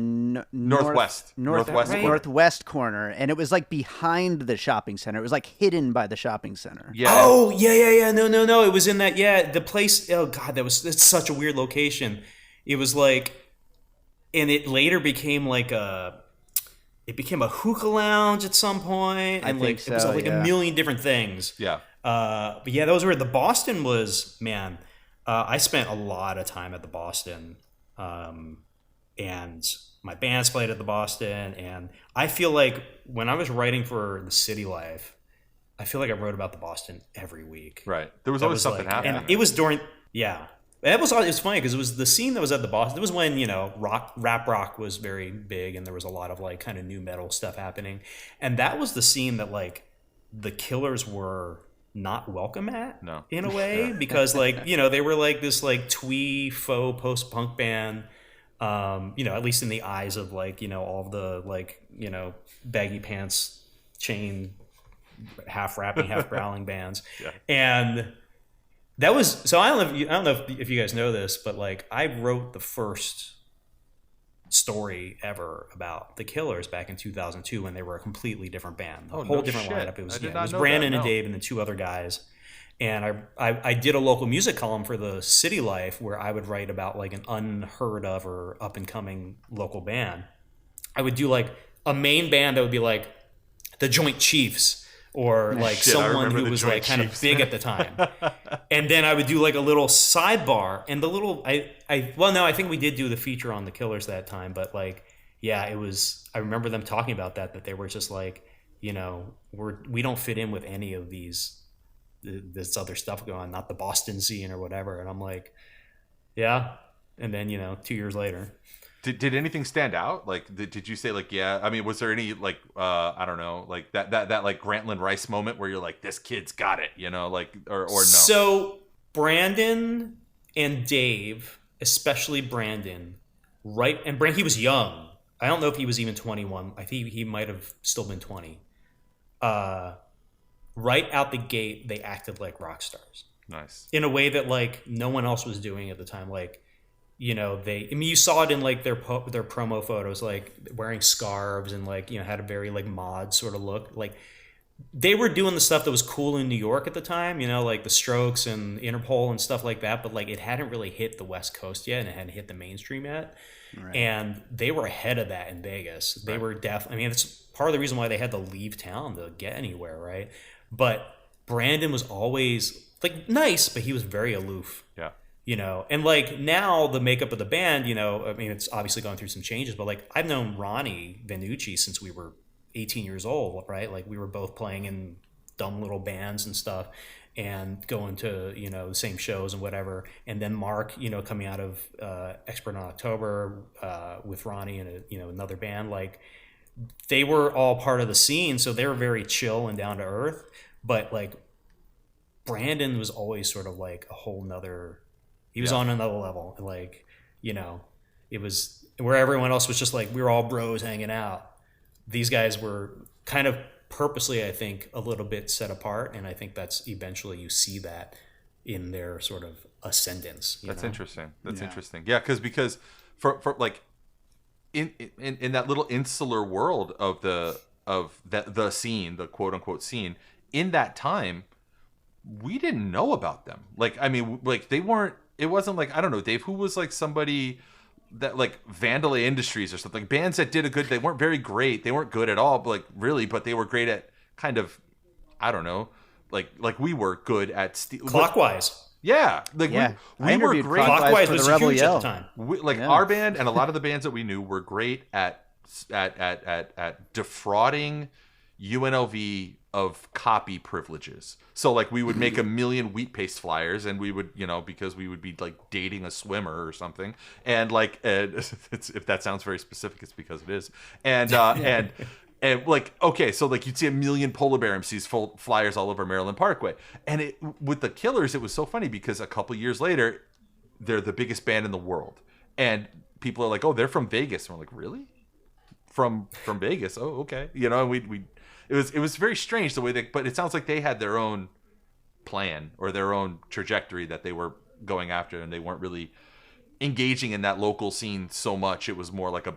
[SPEAKER 3] Northwest.
[SPEAKER 1] northwest corner, and it was behind the shopping center. It was hidden by the shopping center.
[SPEAKER 3] Yeah.
[SPEAKER 4] Oh, yeah. No. It was in that, the place. Oh, God, that's such a weird location. It was and it later became a hookah lounge at some point. And
[SPEAKER 1] think
[SPEAKER 4] it was
[SPEAKER 1] so,
[SPEAKER 4] a million different things.
[SPEAKER 3] Yeah.
[SPEAKER 4] But yeah, that was weird. The Boston was, man, I spent a lot of time at the Boston. And my bands played at the Boston, and I feel like when I was writing for the City Life, I feel like I wrote about the Boston every week.
[SPEAKER 3] Right. There was always something happening.
[SPEAKER 4] And it was during It was funny because it was the scene that was at the Boston. It was when, you know, rap rock was very big and there was a lot of like kind of new metal stuff happening. And that was the scene that like the Killers were not welcome at in a way because like, you know, they were like this like twee faux post-punk band, you know, at least in the eyes of like, you know, all the like, you know, baggy pants, chain, half rapping, half growling bands. And that was, so I don't know if you guys know this, but like I wrote the first story ever about the Killers back in 2002 when they were a completely different band, a whole different lineup. It was Brandon and Dave and the two other guys. And I did a local music column for the City Life where I would write about like an unheard of or up and coming local band. I would do like a main band that would be like the Joint Chiefs or like someone who was like kind of big at the time. And then I would do like a little sidebar and the little, I think we did do the feature on the Killers that time, but like, yeah, it was, I remember them talking about that they were just like, you know, we don't fit in with any of this other stuff going on, not the Boston scene or whatever. And I'm like, yeah. And then, you know, 2 years later.
[SPEAKER 3] Did anything stand out? Like, did you say like, yeah? I mean, was there any like, I don't know, like that like Grantland Rice moment where you're like, this kid's got it, you know, like, or no?
[SPEAKER 4] So Brandon and Dave, especially Brandon, right? And Brandon, he was young. I don't know if he was even 21. I think he might have still been 20. Right out the gate, they acted like rock stars.
[SPEAKER 3] Nice. In
[SPEAKER 4] a way that like no one else was doing at the time. Like, you know, you saw it in like their promo photos, like wearing scarves and like, you know, had a very like mod sort of look. Like they were doing the stuff that was cool in New York at the time, you know, like the Strokes and Interpol and stuff like that. But like it hadn't really hit the West Coast yet and it hadn't hit the mainstream yet. Right. And they were ahead of that in Vegas. They were I mean, it's part of the reason why they had to leave town to get anywhere, right? But Brandon was always like nice, but he was very aloof.
[SPEAKER 3] Yeah.
[SPEAKER 4] You know, and like now the makeup of the band, you know, I mean, it's obviously gone through some changes, but like I've known Ronnie Vannucci since we were 18 years old, right? Like we were both playing in dumb little bands and stuff and going to, you know, the same shows and whatever. And then Mark, you know, coming out of Expert on October with Ronnie and, you know, another band, like they were all part of the scene. So they were very chill and down to earth. But like Brandon was always sort of like a whole nother... He was on another level. Like, you know, it was where everyone else was just like, we were all bros hanging out. These guys were kind of purposely, I think, a little bit set apart. And I think that's eventually you see that in their sort of ascendance.
[SPEAKER 3] That's interesting. That's interesting. Yeah, because for like in that little insular world of the scene, the quote unquote scene, in that time, we didn't know about them. Like, I mean, like they weren't. It wasn't like, I don't know, Dave, who was like somebody that like Vandalay Industries or something, bands that did they weren't very great. They weren't good at all, but like really, but they were great at kind of, I don't know, like we were good at
[SPEAKER 4] Clockwise.
[SPEAKER 3] Yeah. Like we were great.
[SPEAKER 4] Clockwise was huge at the time.
[SPEAKER 3] Our band and a lot of the bands that we knew were great at defrauding UNLV of copy privileges. So like we would make 1 million wheat paste flyers and we would, you know, because we would be like dating a swimmer or something. And like, if that sounds very specific, it's because it is. And, and like, okay, so like you'd see 1 million Polar Bear MCs full flyers all over Maryland Parkway. And with the Killers, it was so funny because a couple years later, they're the biggest band in the world. And people are like, oh, they're from Vegas. And we're like, really? From Vegas? Oh, okay. You know, and it was very strange the way but it sounds like they had their own plan or their own trajectory that they were going after, and they weren't really engaging in that local scene so much. It was more like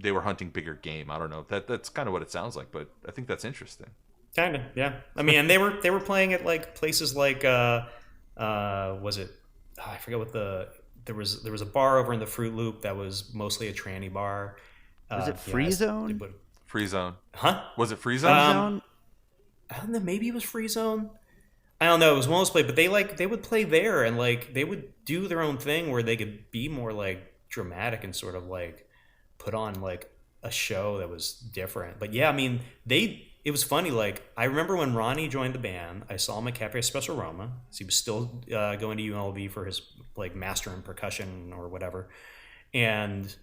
[SPEAKER 3] they were hunting bigger game. I don't know. That's kind of what it sounds like, but I think that's interesting.
[SPEAKER 4] Kind of, yeah. I mean, and they were playing at like places like was it? Oh, I forget what there was a bar over in the Fruit Loop that was mostly a tranny bar.
[SPEAKER 1] Was it Free Zone?
[SPEAKER 3] Free Zone.
[SPEAKER 4] Huh?
[SPEAKER 3] Was it Free Zone?
[SPEAKER 4] I don't know. Maybe it was Free Zone. I don't know. It was one of those places, but they would play there and like they would do their own thing where they could be more like dramatic and sort of like put on like a show that was different. But yeah, I mean, it was funny. Like I remember when Ronnie joined the band, I saw him at Cafe Espresso Roma. So he was still going to UNLV for his like master and percussion or whatever. And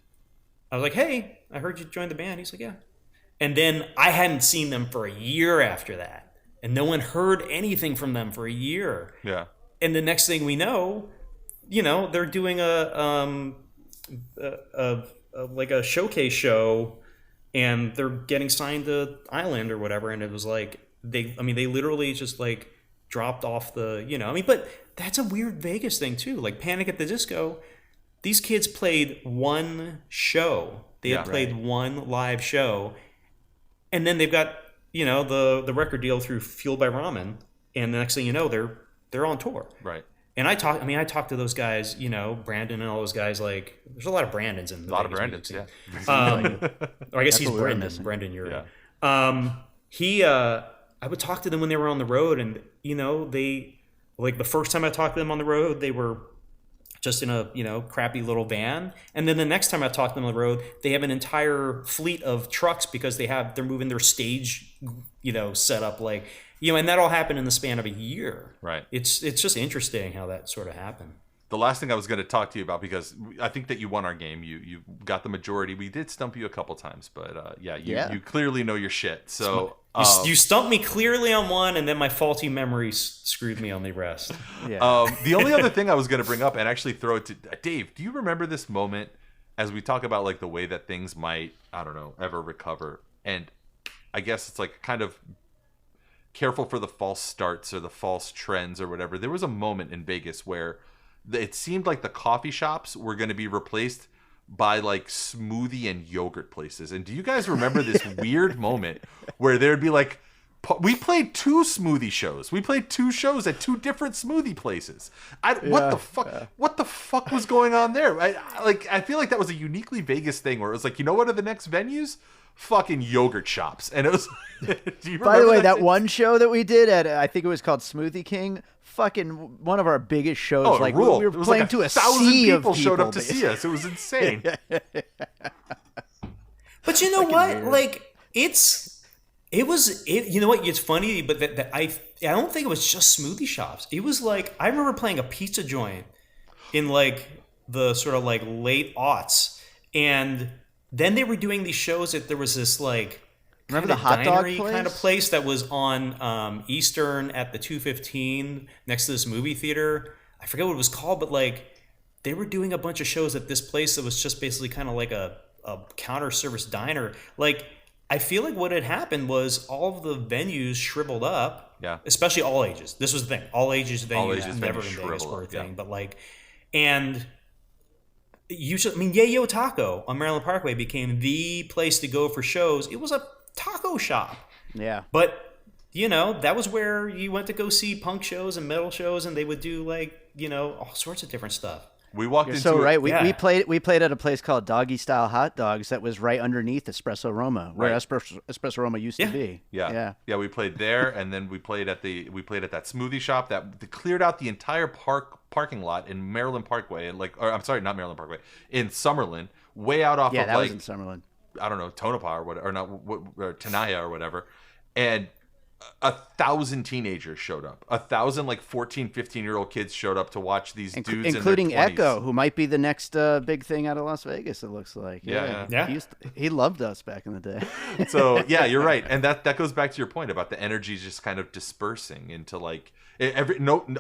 [SPEAKER 4] I was like, hey, I heard you joined the band. He's like, yeah. And then I hadn't seen them for a year after that. And no one heard anything from them for a year.
[SPEAKER 3] Yeah.
[SPEAKER 4] And the next thing we know, they're doing like a showcase show, and they're getting signed to Island or whatever. And it was like, they literally just like dropped off but that's a weird Vegas thing too. Like Panic at the Disco, these kids played one show. They had played one live show, and then they've got the record deal through Fueled by Ramen, and the next thing you know, they're on tour.
[SPEAKER 3] Right.
[SPEAKER 4] And I talked to those guys, Brandon and all those guys. Like, there's a lot of Brandons in the
[SPEAKER 3] A lot of
[SPEAKER 4] Vegas
[SPEAKER 3] Brandons,
[SPEAKER 4] music
[SPEAKER 3] yeah.
[SPEAKER 4] scene. Or I guess
[SPEAKER 1] That's
[SPEAKER 4] he's
[SPEAKER 1] what we were
[SPEAKER 4] Brendan.
[SPEAKER 1] missing.
[SPEAKER 4] Brendan, you're
[SPEAKER 3] Yeah.
[SPEAKER 4] right. I would talk to them when they were on the road, and they, like, the first time I talked to them on the road, they were just in a crappy little van, and then the next time I talked to them on the road, they have an entire fleet of trucks because they're moving their stage set up, like, and that all happened in the span of a year.
[SPEAKER 3] Right.
[SPEAKER 4] It's just interesting how that sort of happened.
[SPEAKER 3] The last thing I was going to talk to you about, because I think that you won our game. You got the majority. We did stump you a couple times, but you clearly know your shit. So
[SPEAKER 4] you stumped me clearly on one, and then my faulty memory screwed me on the rest.
[SPEAKER 1] Yeah.
[SPEAKER 3] the only other thing I was going to bring up and actually throw it to Dave. Do you remember this moment as we talk about like the way that things might, I don't know, ever recover? And I guess it's like kind of careful for the false starts or the false trends or whatever. There was a moment in Vegas where it seemed like the coffee shops were going to be replaced by like smoothie and yogurt places. And do you guys remember this weird moment where there'd be like, we played 2 smoothie shows. We played 2 shows at 2 different smoothie places. What the fuck? Yeah. What the fuck was going on there? I feel like that was a uniquely Vegas thing where it was like, you know what are the next venues? Fucking yogurt shops. And it was. Do you
[SPEAKER 1] By the way, that
[SPEAKER 3] thing?
[SPEAKER 1] one show that we did at, I think it was called Smoothie King, fucking one of our biggest shows.
[SPEAKER 3] Oh,
[SPEAKER 1] like
[SPEAKER 3] rule.
[SPEAKER 1] we were
[SPEAKER 3] It was
[SPEAKER 1] playing
[SPEAKER 3] like
[SPEAKER 1] to a
[SPEAKER 3] 1,000
[SPEAKER 1] sea of
[SPEAKER 3] people
[SPEAKER 1] people
[SPEAKER 3] showed up to see us. It was insane.
[SPEAKER 4] But you know what? Like, it was. You know what? It's funny, but that I don't think it was just smoothie shops. It was like, I remember playing a pizza joint in like the sort of like late aughts, and then they were doing these shows that there was this like,
[SPEAKER 1] remember the hot dog
[SPEAKER 4] dinery
[SPEAKER 1] place?
[SPEAKER 4] kind of place that was on Eastern at the 215 next to this movie theater. I forget what it was called, but like they were doing a bunch of shows at this place that was just basically kind of like a counter service diner. Like, I feel like what had happened was all of the venues shriveled up.
[SPEAKER 3] Yeah.
[SPEAKER 4] Especially all ages. This was the thing. All ages venues
[SPEAKER 3] All ages
[SPEAKER 4] never
[SPEAKER 3] venues
[SPEAKER 4] in Vegas
[SPEAKER 3] shrivel
[SPEAKER 4] were a
[SPEAKER 3] up, yeah.
[SPEAKER 4] thing. But like, and usually, Yayo Taco on Maryland Parkway became the place to go for shows. It was a taco shop.
[SPEAKER 1] Yeah.
[SPEAKER 4] But, that was where you went to go see punk shows and metal shows, and they would do like, all sorts of different stuff.
[SPEAKER 3] We walked
[SPEAKER 1] You're
[SPEAKER 3] into
[SPEAKER 1] so
[SPEAKER 3] it-
[SPEAKER 1] right. We
[SPEAKER 4] Yeah.
[SPEAKER 1] played at a place called Doggy Style Hot Dogs that was right underneath Espresso Roma, where
[SPEAKER 3] Right.
[SPEAKER 1] Espresso Roma used to be.
[SPEAKER 3] Yeah. We played there, and then we played at that smoothie shop that cleared out the entire parking lot in Maryland Parkway, and I'm sorry, not Maryland Parkway, in Summerlin, way out off
[SPEAKER 1] Yeah,
[SPEAKER 3] of
[SPEAKER 1] that
[SPEAKER 3] like
[SPEAKER 1] was in Summerlin.
[SPEAKER 3] I don't know, Tonopah or whatever, or not, or Tenaya or whatever, and 1,000 teenagers showed up. 1,000 like 14, 15-year-old kids showed up to watch these dudes,
[SPEAKER 1] including
[SPEAKER 3] in their 20s.
[SPEAKER 1] Echo, who might be the next big thing out of Las Vegas. It looks like.
[SPEAKER 4] Yeah.
[SPEAKER 1] He loved us back in the day.
[SPEAKER 3] So yeah, you're right, and that goes back to your point about the energy just kind of dispersing into like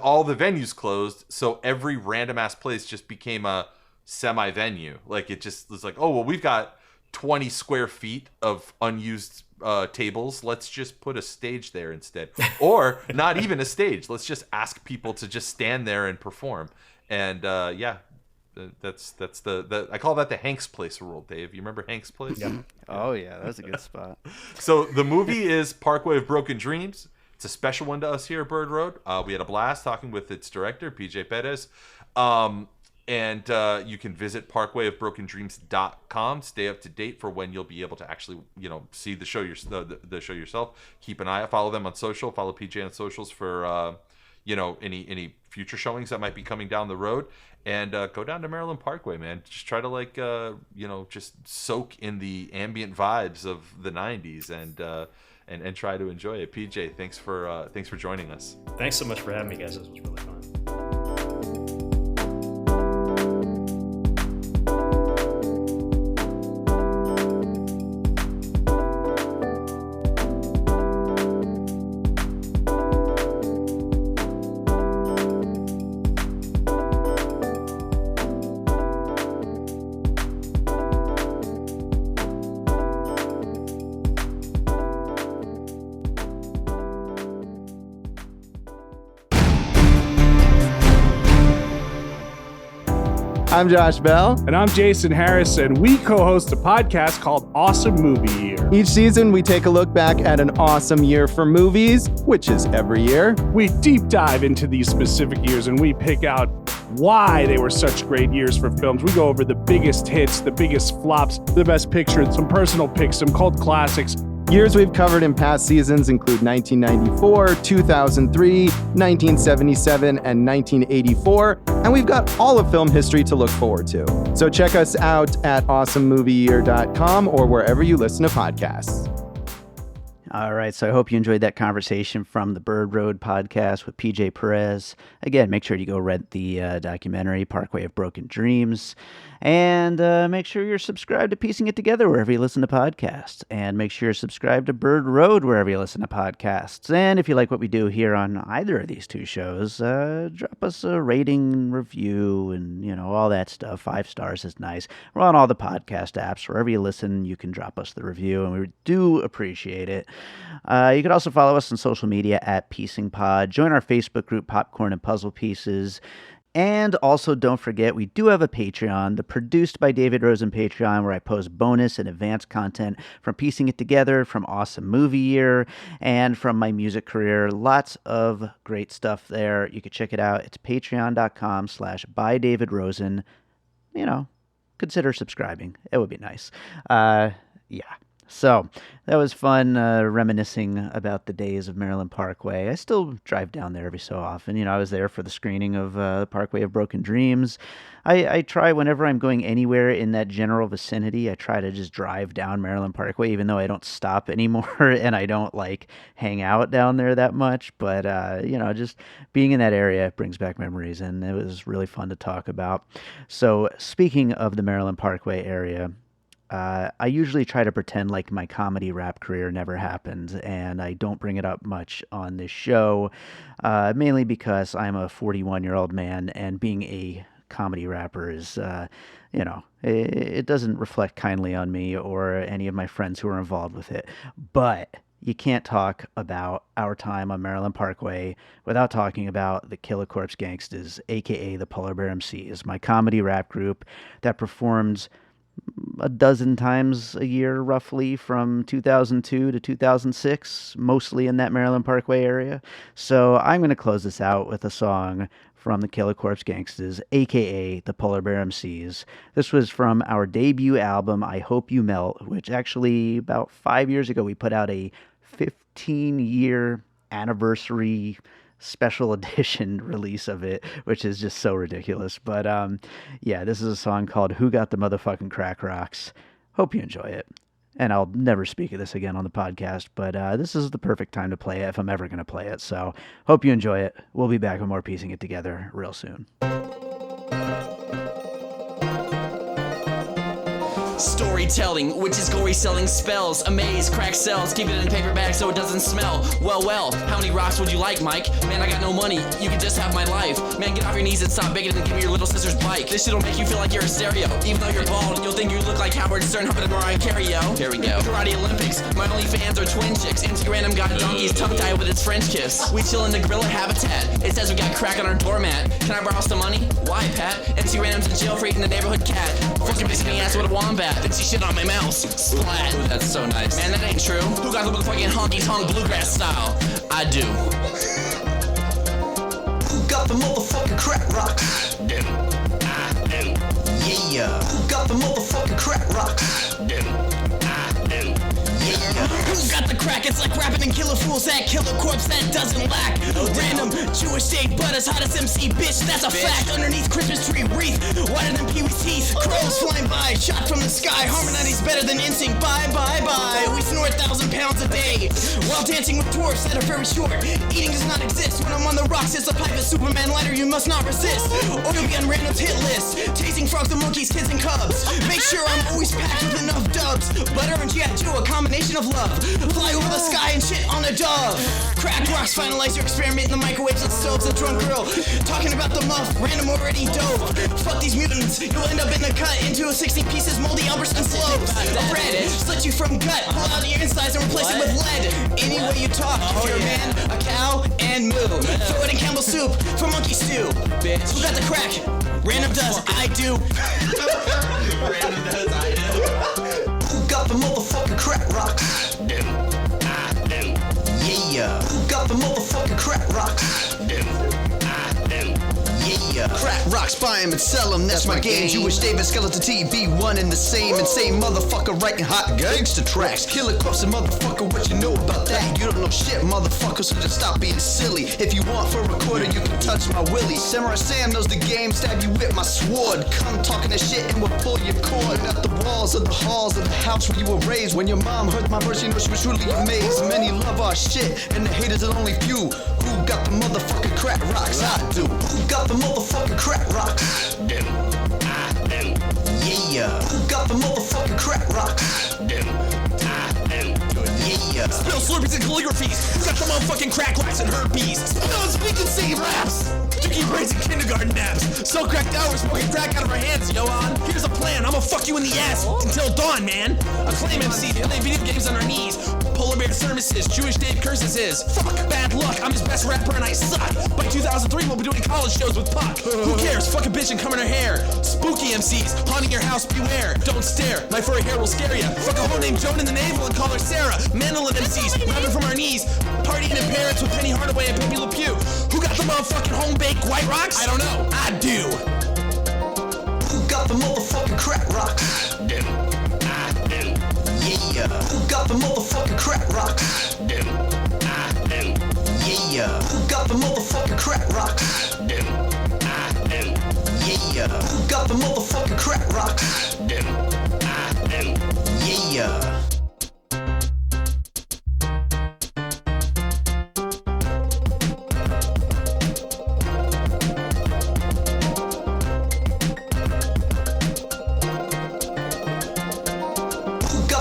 [SPEAKER 3] all the venues closed, so every random ass place just became a semi venue. Like it just was like, oh well, we've got 20 square feet of unused tables. Let's just put a stage there instead, or not even a stage. Let's just ask people to just stand there and perform. And that's the I call that the Hank's Place rule, Dave. You remember Hank's Place?
[SPEAKER 4] Yeah.
[SPEAKER 1] Oh yeah, that was a good spot.
[SPEAKER 3] So the movie is Parkway of Broken Dreams. It's a special one to us here at Bird Road. We had a blast talking with its director, PJ Perez. And you can visit parkwayofbrokendreams.com. Stay up to date for when you'll be able to actually, see the show the show yourself. Keep an eye out. Follow them on social. Follow PJ on socials for any future showings that might be coming down the road. And go down to Maryland Parkway, man. Just try to just soak in the ambient vibes of the '90s and try to enjoy it. PJ, thanks for joining us.
[SPEAKER 4] Thanks so much for having me, guys. This was really fun.
[SPEAKER 5] I'm Josh Bell.
[SPEAKER 6] And I'm Jason Harris, and we co-host a podcast called Awesome Movie Year.
[SPEAKER 5] Each season, we take a look back at an awesome year for movies, which is every year.
[SPEAKER 6] We deep dive into these specific years, and we pick out why they were such great years for films. We go over the biggest hits, the biggest flops, the best pictures, some personal picks, some cult classics.
[SPEAKER 5] Years we've covered in past seasons include 1994, 2003, 1977, and 1984, and we've got all of film history to look forward to. So check us out at awesomemovieyear.com or wherever you listen to podcasts.
[SPEAKER 1] All right, so I hope you enjoyed that conversation from the Bird Road podcast with PJ Perez. Again, make sure you go rent the documentary, Parkway of Broken Dreams, and make sure you're subscribed to Piecing It Together wherever you listen to podcasts, and make sure you're subscribed to Bird Road wherever you listen to podcasts. And if you like what we do here on either of these two shows, drop us a rating, review, and, all that stuff. 5 stars is nice. We're on all the podcast apps. Wherever you listen, you can drop us the review, and we do appreciate it. You can also follow us on social media at Piecing Pod. Join our Facebook group, Popcorn and Puzzle Pieces. And also, don't forget, we do have a Patreon, the Produced by David Rosen Patreon, where I post bonus and advanced content from Piecing It Together, from Awesome Movie Year, and from my music career. Lots of great stuff there. You can check it out. It's patreon.com/bydavidrosen. Consider subscribing. It would be nice. Yeah. So that was fun reminiscing about the days of Maryland Parkway. I still drive down there every so often. I was there for the screening of Parkway of Broken Dreams. I try, whenever I'm going anywhere in that general vicinity, I try to just drive down Maryland Parkway, even though I don't stop anymore and I don't hang out down there that much. But, just being in that area brings back memories, and it was really fun to talk about. So speaking of the Maryland Parkway area, I usually try to pretend like my comedy rap career never happened, and I don't bring it up much on this show, mainly because I'm a 41-year-old man, and being a comedy rapper is, it doesn't reflect kindly on me or any of my friends who are involved with it. But you can't talk about our time on Maryland Parkway without talking about the Killa Korpse Gangstaz, a.k.a. the Polar Bear MCs, my comedy rap group that performs a dozen times a year, roughly, from 2002 to 2006, mostly in that Maryland Parkway area. So I'm going to close this out with a song from the Killa Korpse Gangstaz, a.k.a. the Polar Bear MCs. This was from our debut album, I Hope You Melt, which actually about 5 years ago we put out a 15-year anniversary special edition release of it, which is just so ridiculous. But yeah, this is a song called Who Got the Mothafuckin Crack Rockz. Hope you enjoy it. And I'll never speak of this again on the podcast, but this is the perfect time to play it if I'm ever going to play it. So hope you enjoy it. We'll be back with more Piecing It Together real soon.
[SPEAKER 7] Storytelling, which is gory selling spells. Amaze, crack cells, keep it in a paper bag so it doesn't smell. Well, how many rocks would you like, Mike? Man, I got no money, you can just have my life. Man, get off your knees and stop begging and give me your little sister's bike. This shit'll make you feel like you're a stereo. Even though you're bald, you'll think you look like Howard Stern hopping in Mariah Carey, yo. Here we go. Karate Olympics, my only fans are twin chicks. MC Random got a donkey's tongue tied with its French kiss. We chill in the gorilla habitat. It says we got crack on our doormat. Can I borrow some money? Why, Pat? MC Random's in jail for eating the neighborhood cat. Fucking my skinny ass with a wombat. Then she shit on my mouse. Splat. Ooh, that's so nice. Man, that ain't true. Who got the motherfucking honky tonk bluegrass style? I do. Who got the motherfucking crack rocks? I do. Yeah. Who got the motherfucking crack rocks? I do. Who got the crack? It's like rapping and killing fools at Killa Korpse that doesn't lack. Random Jewish shade, but as hot as MC, bitch, that's a fact. Underneath Christmas tree wreath, wider than Pee Wee's teeth. Crows flying by, shot from the sky. Harmonity's better than NSYNC. Bye. We snort 1,000 pounds a day while dancing with dwarfs that are very short. Eating does not exist when I'm on the rocks. It's a pipe of Superman lighter, you must not resist. Or you'll be on Random's hit list. Tasting frogs, the monkeys, kids, and cubs. Make sure I'm always packed with enough dubs. Butter and G.I. Joe, a combination of love. Fly over the sky and shit on a dove. Crack rocks, finalize your experiment in the microwaves and stoves. A drunk girl talking about the muff, random already dope. Fuck these mutants, you'll end up in the cut into a 16 pieces moldy Albertson slopes. A bread, slit you from gut, pull out your insides and replace it with lead. Any way you talk, if you're a man, a cow, and moo. Throw it in Campbell soup for monkey stew. Bitch. Who got the crack? Random does, I do. Random does, I do. Who got the motherfucking crack rocks? Do. I do. Yeah. Who got the motherfucking crack rocks? Do. I do. Yeah. Crack rocks, buy 'em and sell 'em, that's my game. Jewish David Skeleton TV, one and the same. Insane motherfucker writing hot gangster tracks. Killa Korpse motherfucker, what you know about that? You don't know shit, motherfucker, so just stop being silly. If you want for a recording, you can touch my willy. Samurai Sam knows the game, stab you with my sword. Come talking that shit and we'll pull your cord out the walls of the halls of the house where you were raised. When your mom heard my verse, you know she was truly amazed. Many love our shit, and the haters are only few. Who got the motherfucking crack rocks? I do. Who got the motherfucking crack rocks? Do. I do. Yeah. Who got the motherfucking crack rocks? Do. I do. Yeah. Spell slurpees and calligraphies. Who got the motherfucking crack rocks and herpes? Spell and speak and sing raps. Dookie braids and kindergarten naps. So cracked out, we're smoking crack out of our hands, yo on. Here's a plan, I'ma fuck you in the ass until dawn, man. Acclaim MCs, playing video games on our knees. Polar Bear Services, Jewish Dave curses his. Fuck, bad luck, I'm his best rapper and I suck. By 2003, we'll be doing college shows with Puck. Who cares? Fuck a bitch and come in her hair. Spooky MCs, haunting your house, beware. Don't stare, my furry hair will scare ya. Fuck a hoe named Joan in the navel and call her Sarah. Mandolin MCs, rapping from our knees. Partying in Paris with Penny Hardaway and Pepe Le Pew. Who got the motherfucking home-baked white rocks? I don't know, I do. Who got the motherfucking crack rocks? Do. I do. Yeah. Who got the motherfucking crack rocks? Do. I do. Yeah. Who got the motherfucking crack rocks? Do. I do. Yeah. Who got the motherfucking crack rocks? Do. I do. Yeah.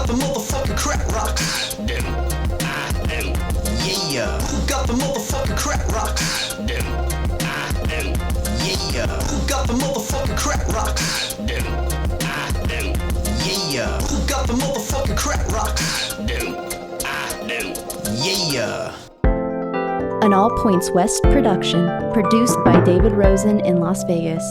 [SPEAKER 7] The motherfucking crack rocks. Do. I do. Yeah. Who got the motherfucking crack rocks? Do. I do. Yeah. Who got the motherfucking crack rocks? Do. I do. Yeah. Who got the motherfucking crack rocks? Do. I do. Yeah.
[SPEAKER 8] An All Points West production, produced by David Rosen in Las Vegas.